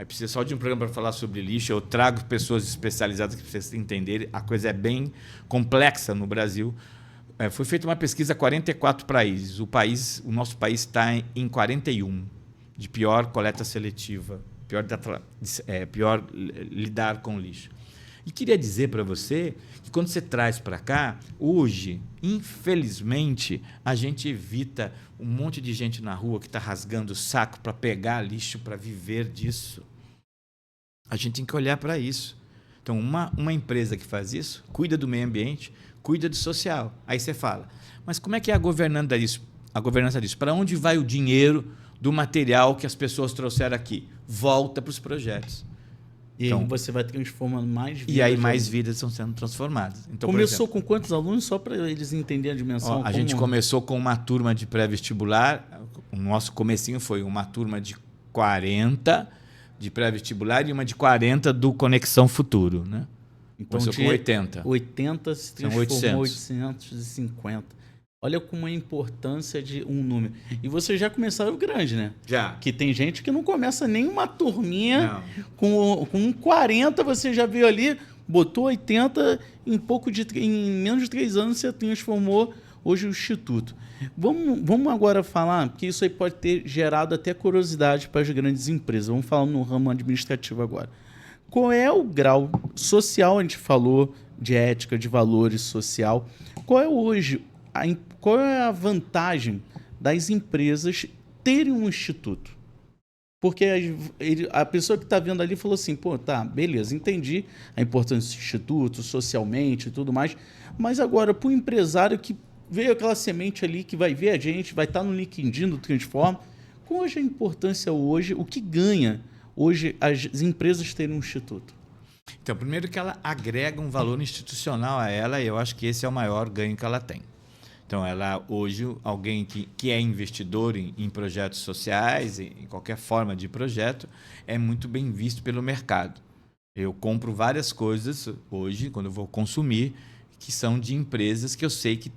[SPEAKER 2] precisa só de um programa para falar sobre lixo. Eu trago pessoas especializadas que precisam entender. A coisa é bem complexa no Brasil. Foi feita uma pesquisa em 44 países. O nosso país está em 41, de pior coleta seletiva, pior lidar com lixo. E queria dizer para você que quando você traz para cá, hoje, infelizmente, a gente evita um monte de gente na rua que está rasgando o saco para pegar lixo para viver disso. A gente tem que olhar para isso. Então, uma empresa que faz isso, cuida do meio ambiente, cuida do social. Aí você fala, mas como é que é a governança disso? Para onde vai o dinheiro do material que as pessoas trouxeram aqui? Volta para os projetos.
[SPEAKER 1] E então, aí você vai transformando mais vidas.
[SPEAKER 2] E aí mais vidas estão sendo transformadas. Então,
[SPEAKER 1] começou com quantos alunos, só para eles entenderem a dimensão?
[SPEAKER 2] A gente começou com uma turma de pré-vestibular. O nosso comecinho foi uma turma de 40 de pré-vestibular e uma de 40 do Conexão Futuro. Né?
[SPEAKER 1] Então,
[SPEAKER 2] começou com 80.
[SPEAKER 1] 80 se transformou 850. Olha como a importância de um número. E vocês já começaram grande, né?
[SPEAKER 2] Já.
[SPEAKER 1] Que tem gente que não começa nem uma turminha. Com 40, você já viu ali, botou 80, em menos de 3 anos você transformou hoje o Instituto. Vamos agora falar, porque isso aí pode ter gerado até curiosidade para as grandes empresas. Vamos falar no ramo administrativo agora. Qual é o grau social, a gente falou de ética, de valores social. Qual é hoje... Qual é a vantagem das empresas terem um instituto? Porque a pessoa que está vendo ali falou assim, pô, tá, beleza, entendi a importância do instituto, socialmente e tudo mais, mas agora, para o empresário que veio aquela semente ali, que vai ver a gente, vai estar no LinkedIn do Transforma, qual é a importância hoje, o que ganha hoje as empresas terem um instituto?
[SPEAKER 2] Então, primeiro que ela agrega um valor institucional a ela, e eu acho que esse é o maior ganho que ela tem. Então, ela hoje, alguém que é investidor em projetos sociais, em qualquer forma de projeto, é muito bem visto pelo mercado. Eu compro várias coisas hoje, quando eu vou consumir, que são de empresas que eu sei que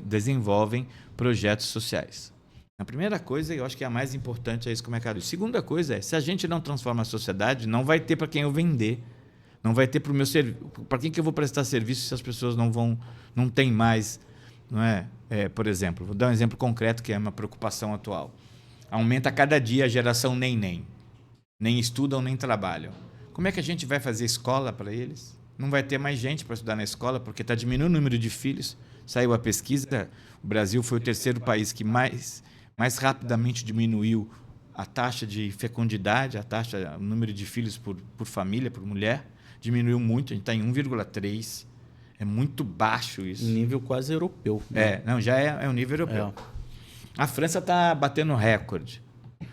[SPEAKER 2] desenvolvem projetos sociais. A primeira coisa, eu acho que é a mais importante, é isso que o mercado diz. A segunda coisa é, se a gente não transforma a sociedade, não vai ter para quem eu vender. Não vai ter para o meu serviço. Para quem que eu vou prestar serviço se as pessoas não têm mais... Não é? Por exemplo, vou dar um exemplo concreto que é uma preocupação atual. Aumenta cada dia a geração nem estudam nem trabalham. Como é que a gente vai fazer escola para eles? Não vai ter mais gente para estudar na escola porque está diminuindo o número de filhos. Saiu a pesquisa, o Brasil foi o terceiro país que mais rapidamente diminuiu a taxa de fecundidade, o número de filhos por família, por mulher, diminuiu muito, a gente está em 1,3. É muito baixo isso.
[SPEAKER 1] Nível quase europeu. Né?
[SPEAKER 2] Já é um nível europeu. A França está batendo recorde.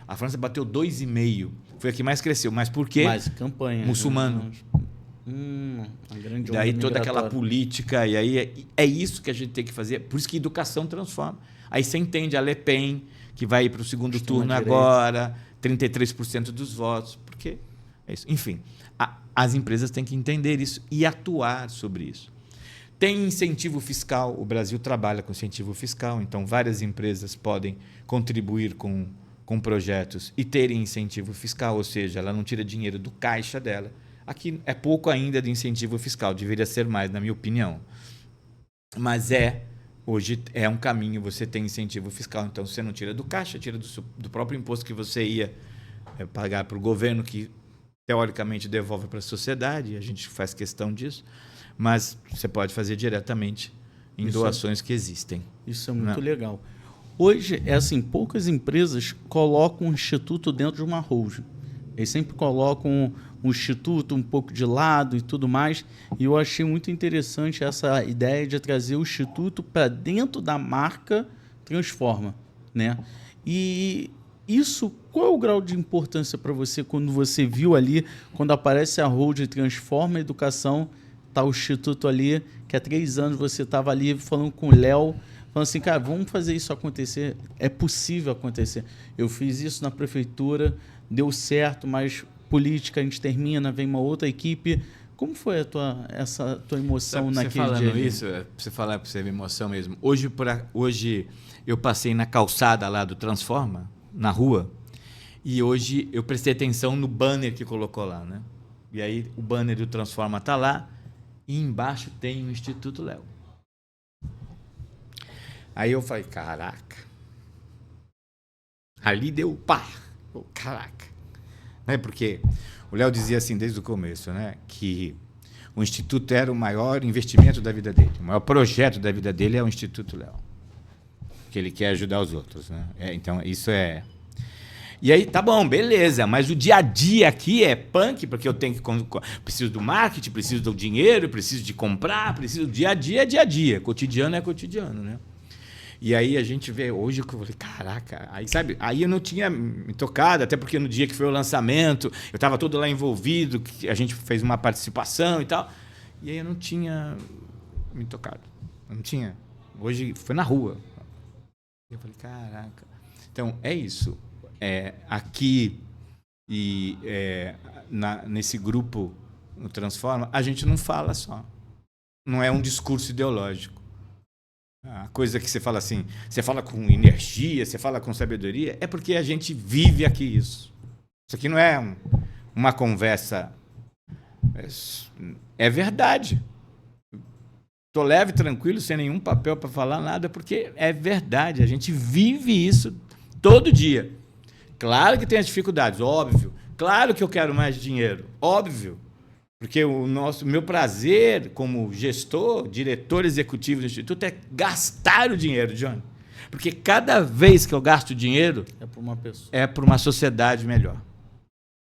[SPEAKER 2] A França bateu 2,5. Foi a que mais cresceu. Mas por quê?
[SPEAKER 1] Mais campanha.
[SPEAKER 2] Muçulmano.
[SPEAKER 1] A grande
[SPEAKER 2] Daí
[SPEAKER 1] onda
[SPEAKER 2] toda
[SPEAKER 1] migratória.
[SPEAKER 2] aquela política. E aí é isso que a gente tem que fazer. Por isso que educação transforma. Aí você entende a Le Pen, que vai para o segundo turno agora, 33% dos votos. Por quê? É isso. Enfim, as empresas têm que entender isso e atuar sobre isso. Tem incentivo fiscal, o Brasil trabalha com incentivo fiscal, então várias empresas podem contribuir com projetos e terem incentivo fiscal, ou seja, ela não tira dinheiro do caixa dela. Aqui é pouco ainda de incentivo fiscal, deveria ser mais, na minha opinião. Mas hoje é um caminho, você tem incentivo fiscal, então você não tira do caixa, tira do próprio imposto que você ia pagar para o governo, que teoricamente devolve para a sociedade, e a gente faz questão disso. Mas você pode fazer diretamente em doações que existem.
[SPEAKER 1] Isso é muito legal. Hoje, poucas empresas colocam um instituto dentro de uma holding. Eles sempre colocam um instituto um pouco de lado e tudo mais. E eu achei muito interessante essa ideia de trazer o instituto para dentro da marca Transforma, né? E isso, qual é o grau de importância para você quando você viu ali, quando aparece a holding Transforma Educação, tá o instituto ali, que há 3 anos você estava ali falando com o Léo, falando assim, cara, vamos fazer isso acontecer, é possível acontecer. Eu fiz isso na prefeitura, deu certo, mas política, a gente termina, vem uma outra equipe. Como foi essa tua emoção naquele dia?
[SPEAKER 2] Você falando isso, você falar para você ver emoção mesmo. Hoje eu passei na calçada lá do Transforma, na rua, e hoje eu prestei atenção no banner que colocou lá, né? E aí o banner do Transforma está lá, e embaixo tem o Instituto Léo. Aí eu falei, caraca. Ali deu pá. Caraca. Né? Porque o Léo dizia assim desde o começo, né? Que o Instituto era o maior investimento da vida dele. O maior projeto da vida dele é o Instituto Léo. Que ele quer ajudar os outros, né? Então, isso é... E aí, tá bom, beleza, mas o dia a dia aqui é punk, porque eu tenho que... Preciso do marketing, preciso do dinheiro, preciso de comprar, preciso... Dia a dia é dia a dia, cotidiano é cotidiano, né? E aí a gente vê, hoje eu falei, caraca, aí sabe, aí eu não tinha me tocado, até porque no dia que foi o lançamento, eu estava todo lá envolvido, a gente fez uma participação e tal, e aí eu não tinha me tocado, não tinha. Hoje foi na rua. Eu falei, caraca. Então, é isso. Aqui e nesse grupo, no Transforma, a gente não fala só. Não é um discurso ideológico. A coisa que você fala assim, você fala com energia, você fala com sabedoria, é porque a gente vive aqui isso. Isso aqui não é uma conversa. É verdade. Estou leve, tranquilo, sem nenhum papel para falar nada, porque é verdade. A gente vive isso todo dia. Claro que tem as dificuldades, óbvio. Claro que eu quero mais dinheiro, óbvio. Porque o meu prazer como gestor, diretor executivo do Instituto é gastar o dinheiro, Johnny. Porque cada vez que eu gasto dinheiro...
[SPEAKER 1] É para uma pessoa.
[SPEAKER 2] É para uma sociedade melhor.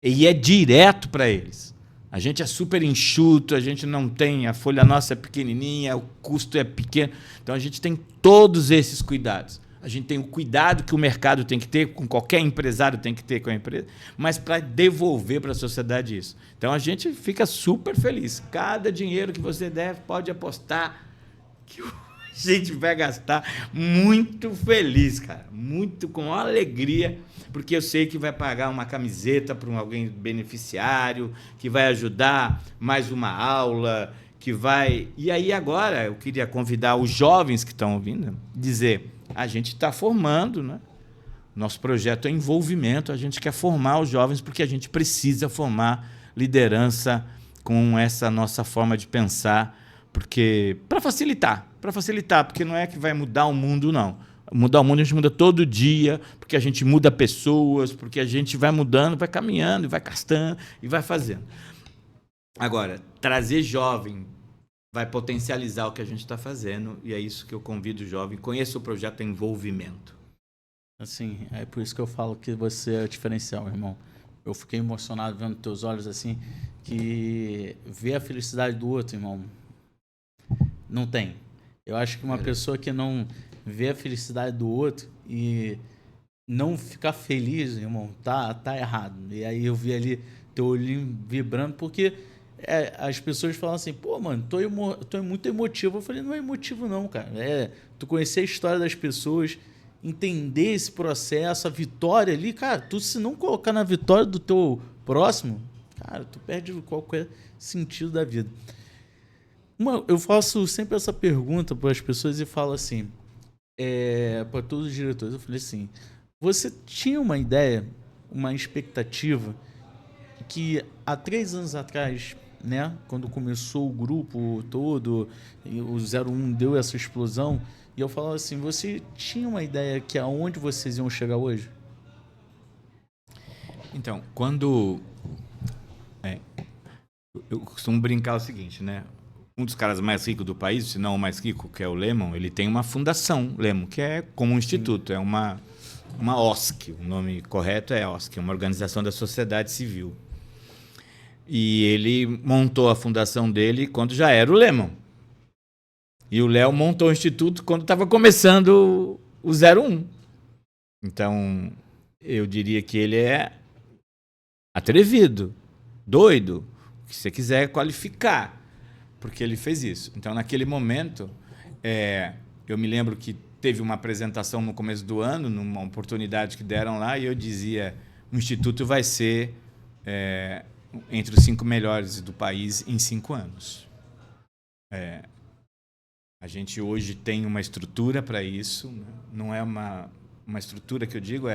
[SPEAKER 2] E é direto para eles. A gente é super enxuto, a gente não tem... A folha nossa é pequenininha, o custo é pequeno. Então, a gente tem todos esses cuidados. A gente tem o cuidado que o mercado tem que ter, com qualquer empresário tem que ter com a empresa, mas para devolver para a sociedade isso. Então, a gente fica super feliz. Cada dinheiro que você der, pode apostar que a gente vai gastar muito feliz, cara. Muito com alegria, porque eu sei que vai pagar uma camiseta para alguém beneficiário, que vai ajudar mais uma aula, que vai... E aí, agora, eu queria convidar os jovens que estão ouvindo, dizer... A gente está formando, né? Nosso projeto é envolvimento, a gente quer formar os jovens porque a gente precisa formar liderança com essa nossa forma de pensar, porque para facilitar, porque não é que vai mudar o mundo, não. Mudar o mundo a gente muda todo dia, porque a gente muda pessoas, porque a gente vai mudando, vai caminhando, vai gastando e vai fazendo. Agora, trazer jovem vai potencializar o que a gente está fazendo, e é isso que eu convido o jovem. Conheça o projeto Envolvimento.
[SPEAKER 1] Assim, é por isso que eu falo que você é o diferencial, irmão. Eu fiquei emocionado vendo teus olhos, assim, que ver a felicidade do outro, irmão, não tem. Eu acho que uma pessoa que não vê a felicidade do outro e não ficar feliz, irmão, tá errado. E aí eu vi ali teu olhinho vibrando, porque... as pessoas falam assim, pô, mano, tô muito emotivo. Eu falei, não é emotivo não, cara. Tu conhecer a história das pessoas, entender esse processo, a vitória ali, cara, tu se não colocar na vitória do teu próximo, cara, tu perde qualquer sentido da vida. Eu faço sempre essa pergunta para as pessoas e falo assim, para todos os diretores, eu falei assim, você tinha uma ideia, uma expectativa que há 3 anos atrás, né, quando começou o grupo todo, o 01 deu essa explosão, e eu falava assim, você tinha uma ideia que aonde vocês iam chegar hoje?
[SPEAKER 2] Então, quando... eu costumo brincar o seguinte, né? Um dos caras mais ricos do país, se não o mais rico, que é o Lemon, ele tem uma fundação, Lemon, que é como um instituto, é uma OSC, o nome correto é OSC, uma organização da sociedade civil. E ele montou a fundação dele quando já era o Lemon. E o Léo montou o instituto quando estava começando o 01. Então, eu diria que ele é atrevido, doido, o que você quiser qualificar, porque ele fez isso. Então, naquele momento, eu me lembro que teve uma apresentação no começo do ano, numa oportunidade que deram lá, e eu dizia, o instituto vai ser... entre os 5 melhores do país em 5 anos. A gente hoje tem uma estrutura para isso, né? Não é uma estrutura que eu digo,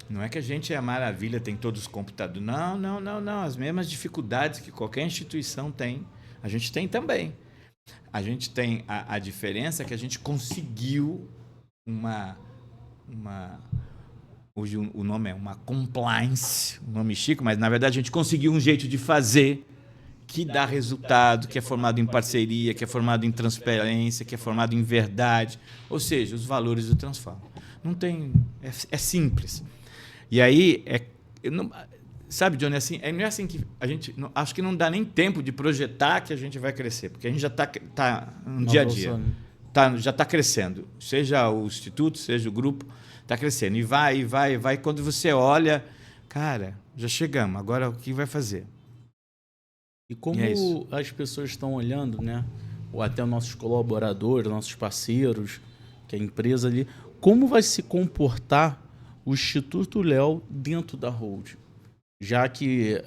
[SPEAKER 2] não é que a gente é a maravilha, tem todos os computadores. Não. As mesmas dificuldades que qualquer instituição tem, a gente tem também. A gente tem a diferença que a gente conseguiu hoje o nome é uma compliance, um nome chique, mas na verdade a gente conseguiu um jeito de fazer que dá resultado, que é formado em parceria, que é formado em transparência, que é formado em verdade. Ou seja, os valores do Transforma. Não tem... É simples. E aí, sabe, Johnny, assim, não é assim que a gente... acho que não dá nem tempo de projetar que a gente vai crescer, porque a gente já está no dia a dia. Já está crescendo. Seja o Instituto, seja o grupo, está crescendo. E vai. Quando você olha, cara, já chegamos, agora o que vai fazer?
[SPEAKER 1] E como as pessoas estão olhando, né? Ou até os nossos colaboradores, nossos parceiros, que é a empresa ali, como vai se comportar o Instituto Léo dentro da Hold? Já que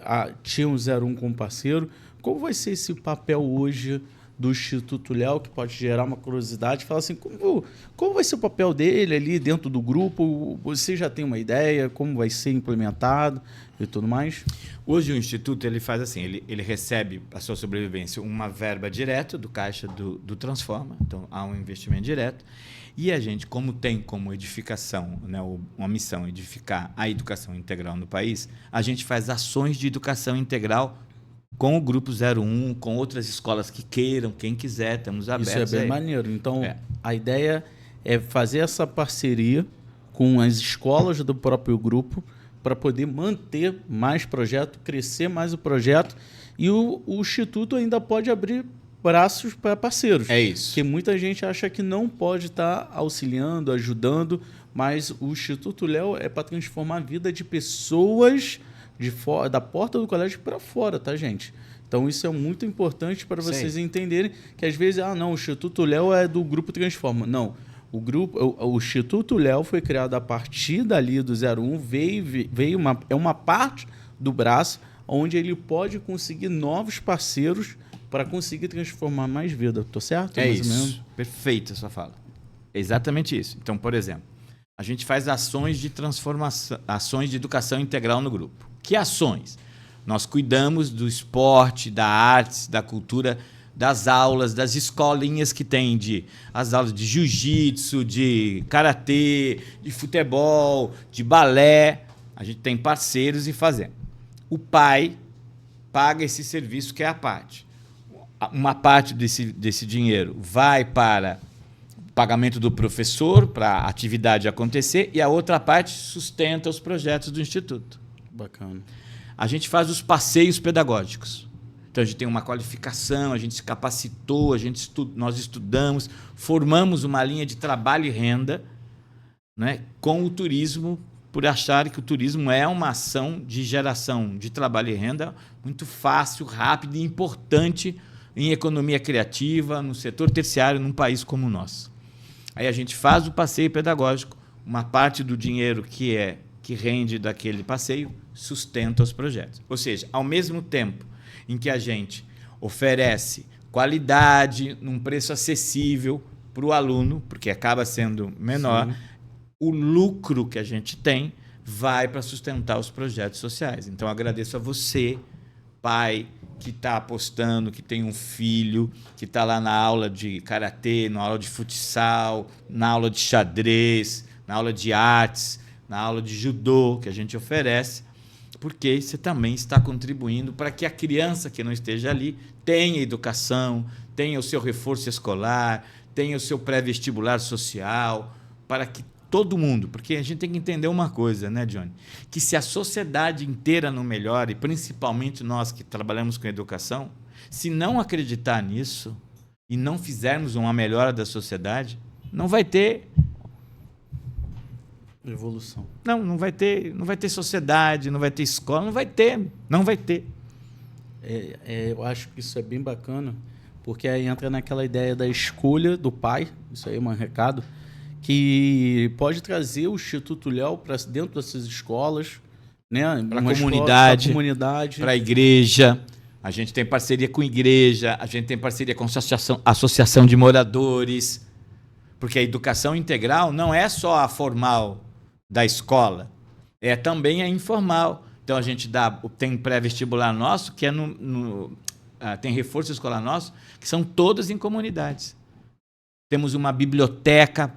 [SPEAKER 1] tinha o 01 como parceiro, como vai ser esse papel hoje do Instituto Léo, que pode gerar uma curiosidade, falar assim, como vai ser o papel dele ali dentro do grupo? Você já tem uma ideia, como vai ser implementado e tudo mais?
[SPEAKER 2] Hoje o Instituto ele faz assim, ele recebe para a sua sobrevivência uma verba direta do caixa do Transforma, então há um investimento direto, e a gente, como tem como edificação, né, uma missão, edificar a educação integral no país, a gente faz ações de educação integral com o Grupo 01, com outras escolas que queiram, quem quiser, estamos abertos.
[SPEAKER 1] Isso é bem maneiro. Então, a ideia é fazer essa parceria com as escolas do próprio grupo para poder manter mais projeto, crescer mais o projeto, e o Instituto ainda pode abrir braços para parceiros.
[SPEAKER 2] É isso.
[SPEAKER 1] Porque muita gente acha que não pode estar auxiliando, ajudando, mas o Instituto Léo é para transformar a vida de pessoas da porta do colégio para fora, tá, gente? Então, isso é muito importante para vocês entenderem que, às vezes, não, o Instituto Léo é do Grupo Transforma. Não, o Instituto Léo foi criado a partir dali do 01, é uma parte do braço onde ele pode conseguir novos parceiros para conseguir transformar mais vida. Estou certo?
[SPEAKER 2] É isso. Perfeita a sua fala. É exatamente isso. Então, por exemplo, a gente faz ações de transformação, ações de educação integral no grupo. Que ações? Nós cuidamos do esporte, da arte, da cultura, das aulas, das escolinhas que tem as aulas de jiu-jitsu, de karatê, de futebol, de balé. A gente tem parceiros e fazemos. O pai paga esse serviço, que é a parte. Uma parte desse dinheiro vai para o pagamento do professor, para a atividade acontecer, e a outra parte sustenta os projetos do Instituto.
[SPEAKER 1] Bacana.
[SPEAKER 2] A gente faz os passeios pedagógicos. Então, a gente tem uma qualificação, a gente se capacitou, nós estudamos, formamos uma linha de trabalho e renda, né, com o turismo, por achar que o turismo é uma ação de geração de trabalho e renda muito fácil, rápida e importante em economia criativa, no setor terciário, num país como o nosso. Aí a gente faz o passeio pedagógico, uma parte do dinheiro que rende daquele passeio sustenta os projetos. Ou seja, ao mesmo tempo em que a gente oferece qualidade num preço acessível para o aluno, porque acaba sendo menor, sim, o lucro que a gente tem vai para sustentar os projetos sociais. Então, agradeço a você, pai, que está apostando, que tem um filho, que está lá na aula de karatê, na aula de futsal, na aula de xadrez, na aula de artes, na aula de judô que a gente oferece, porque você também está contribuindo para que a criança que não esteja ali tenha educação, tenha o seu reforço escolar, tenha o seu pré-vestibular social, para que todo mundo, porque a gente tem que entender uma coisa, né, Johnny? Que se a sociedade inteira não melhora, e principalmente nós que trabalhamos com educação, se não acreditar nisso e não fizermos uma melhora da sociedade, não vai ter
[SPEAKER 1] evolução.
[SPEAKER 2] Não vai ter sociedade, não vai ter escola, não vai ter.
[SPEAKER 1] Eu acho que isso é bem bacana, porque aí entra naquela ideia da escolha do pai, isso aí é um recado, que pode trazer o Instituto Léo para dentro dessas escolas, né?
[SPEAKER 2] Para a comunidade, para a igreja. A gente tem parceria com a igreja, a gente tem parceria com a associação de moradores, porque a educação integral não é só a formal da escola, é também a informal. Então, a gente tem pré-vestibular nosso, que é tem reforço escolar nosso, que são todas em comunidades. Temos uma biblioteca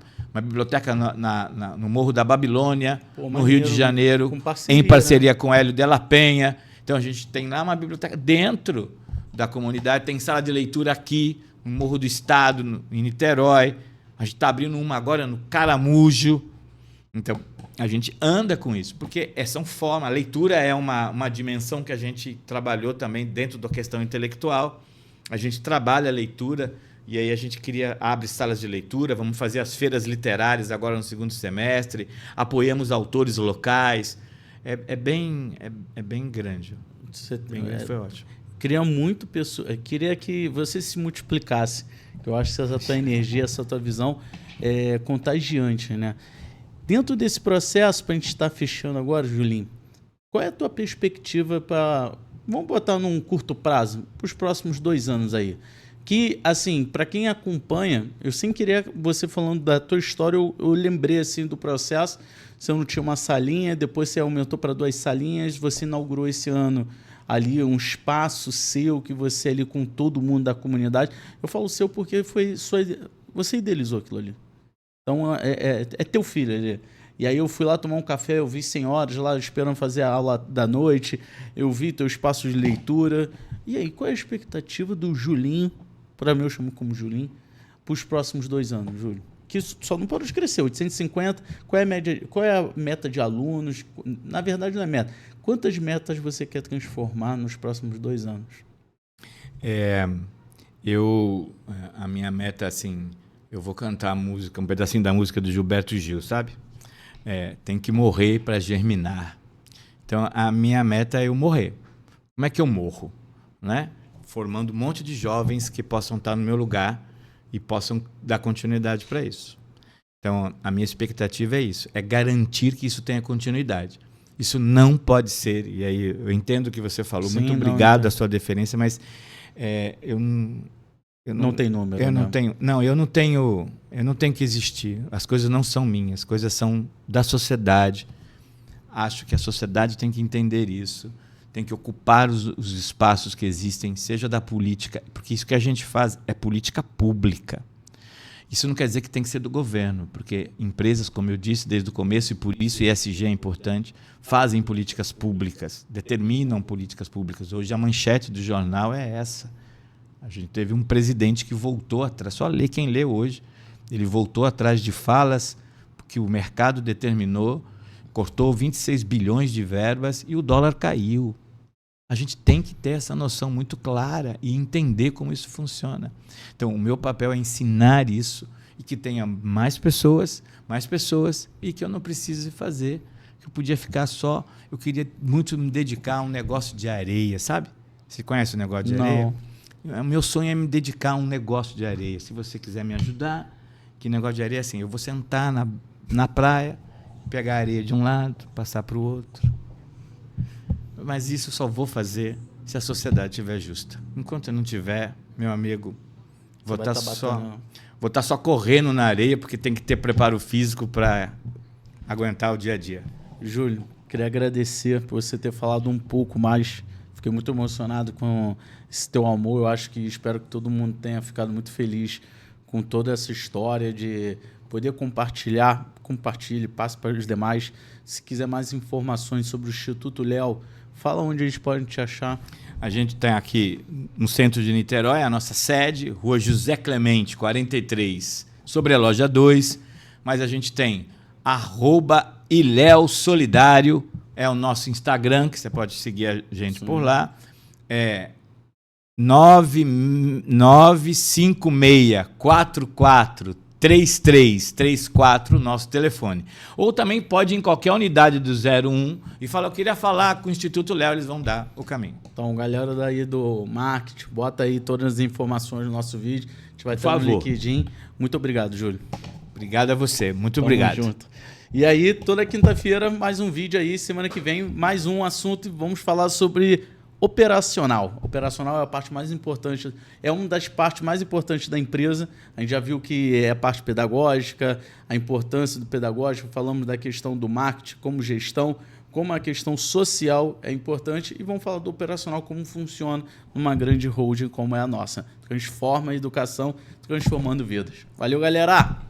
[SPEAKER 2] no Morro da Babilônia, no Rio de Janeiro, em parceria com Hélio de la Penha. Então, a gente tem lá uma biblioteca dentro da comunidade. Tem sala de leitura aqui, no Morro do Estado, em Niterói. A gente está abrindo uma agora no Caramujo. Então, a gente anda com isso, porque são formas. A leitura é uma dimensão que a gente trabalhou também dentro da questão intelectual. A gente trabalha a leitura e aí a gente abre salas de leitura, vamos fazer as feiras literárias agora no segundo semestre, apoiamos autores locais. É bem grande. Foi ótimo.
[SPEAKER 1] Queria que você se multiplicasse, que eu acho que essa tua energia, essa tua visão é contagiante, né? Dentro desse processo, para a gente estar fechando agora, Julinho, qual é a tua perspectiva para... Vamos botar num curto prazo, para os próximos 2 anos aí. Que, assim, para quem acompanha, eu sem querer, você falando da tua história, eu lembrei assim, do processo. Você não tinha uma salinha, depois você aumentou para 2 salinhas, você inaugurou esse ano ali um espaço seu, que você ali com todo mundo da comunidade. Eu falo seu porque você idealizou aquilo ali. Então, é teu filho ali. E aí eu fui lá tomar um café, eu vi senhoras lá esperando fazer a aula da noite, eu vi teu espaço de leitura. E aí, qual é a expectativa do Julinho, para mim eu chamo como Julinho, para os próximos 2 anos, Júlio? Que só não pode crescer, 850, qual é a meta de alunos? Na verdade não é meta. Quantas metas você quer transformar nos próximos 2 anos?
[SPEAKER 2] A minha meta, assim, eu vou cantar a música, um pedacinho da música do Gilberto Gil, sabe? Tem que morrer para germinar. Então, a minha meta é eu morrer. Como é que eu morro? Né? Formando um monte de jovens que possam estar no meu lugar e possam dar continuidade para isso. Então, a minha expectativa é isso, é garantir que isso tenha continuidade. Isso não pode ser, e aí eu entendo o que você falou, sim, muito obrigado à sua deferência, mas eu não tem número. Eu não tenho que existir. As coisas não são minhas, as coisas são da sociedade. Acho que a sociedade tem que entender isso, tem que ocupar os espaços que existem, seja da política, porque isso que a gente faz é política pública. Isso não quer dizer que tem que ser do governo, porque empresas, como eu disse desde o começo, e por isso ESG é importante, fazem políticas públicas, determinam políticas públicas. Hoje a manchete do jornal é essa. A gente teve um presidente que voltou atrás, só lê quem lê hoje, ele voltou atrás de falas que o mercado determinou, cortou 26 bilhões de verbas e o dólar caiu. A gente tem que ter essa noção muito clara e entender como isso funciona. Então, o meu papel é ensinar isso e que tenha mais pessoas e que eu não precise fazer, que eu podia ficar só... Eu queria muito me dedicar a um negócio de areia, sabe? Você conhece o negócio de areia? O meu sonho é me dedicar a um negócio de areia. Se você quiser me ajudar, que negócio de areia é assim, eu vou sentar na praia, pegar a areia de um lado, passar para o outro. Mas isso eu só vou fazer se a sociedade estiver justa. Enquanto eu não tiver, meu amigo, vou estar só correndo na areia, porque tem que ter preparo físico para aguentar o dia a dia.
[SPEAKER 1] Júlio, queria agradecer por você ter falado um pouco mais. Fiquei muito emocionado com esse teu amor. Eu acho que espero que todo mundo tenha ficado muito feliz com toda essa história de poder compartilhar. Compartilhe, passe para os demais. Se quiser mais informações sobre o Instituto Léo, fala onde a gente pode te achar.
[SPEAKER 2] A gente está aqui no centro de Niterói, a nossa sede, Rua José Clemente, 43, sobre a loja 2. Mas a gente tem @ileosolidário, é o nosso Instagram, que você pode seguir a gente por lá. 9956443334, nosso telefone. Ou também pode ir em qualquer unidade do 01 e falar, eu queria falar com o Instituto Léo, eles vão dar o caminho.
[SPEAKER 1] Então, galera daí do marketing, bota aí todas as informações no nosso vídeo. A gente vai ter no LinkedIn. Muito obrigado, Júlio.
[SPEAKER 2] Obrigado a você, muito obrigado.
[SPEAKER 1] Junto. E aí, toda quinta-feira, mais um vídeo aí. Semana que vem, mais um assunto. Vamos falar sobre operacional. Operacional é a parte mais importante, é uma das partes mais importantes da empresa. A gente já viu que é a parte pedagógica, a importância do pedagógico. Falamos da questão do marketing como gestão, como a questão social é importante. E vamos falar do operacional, como funciona numa grande holding como é a nossa. Transforma a educação, transformando vidas. Valeu, galera!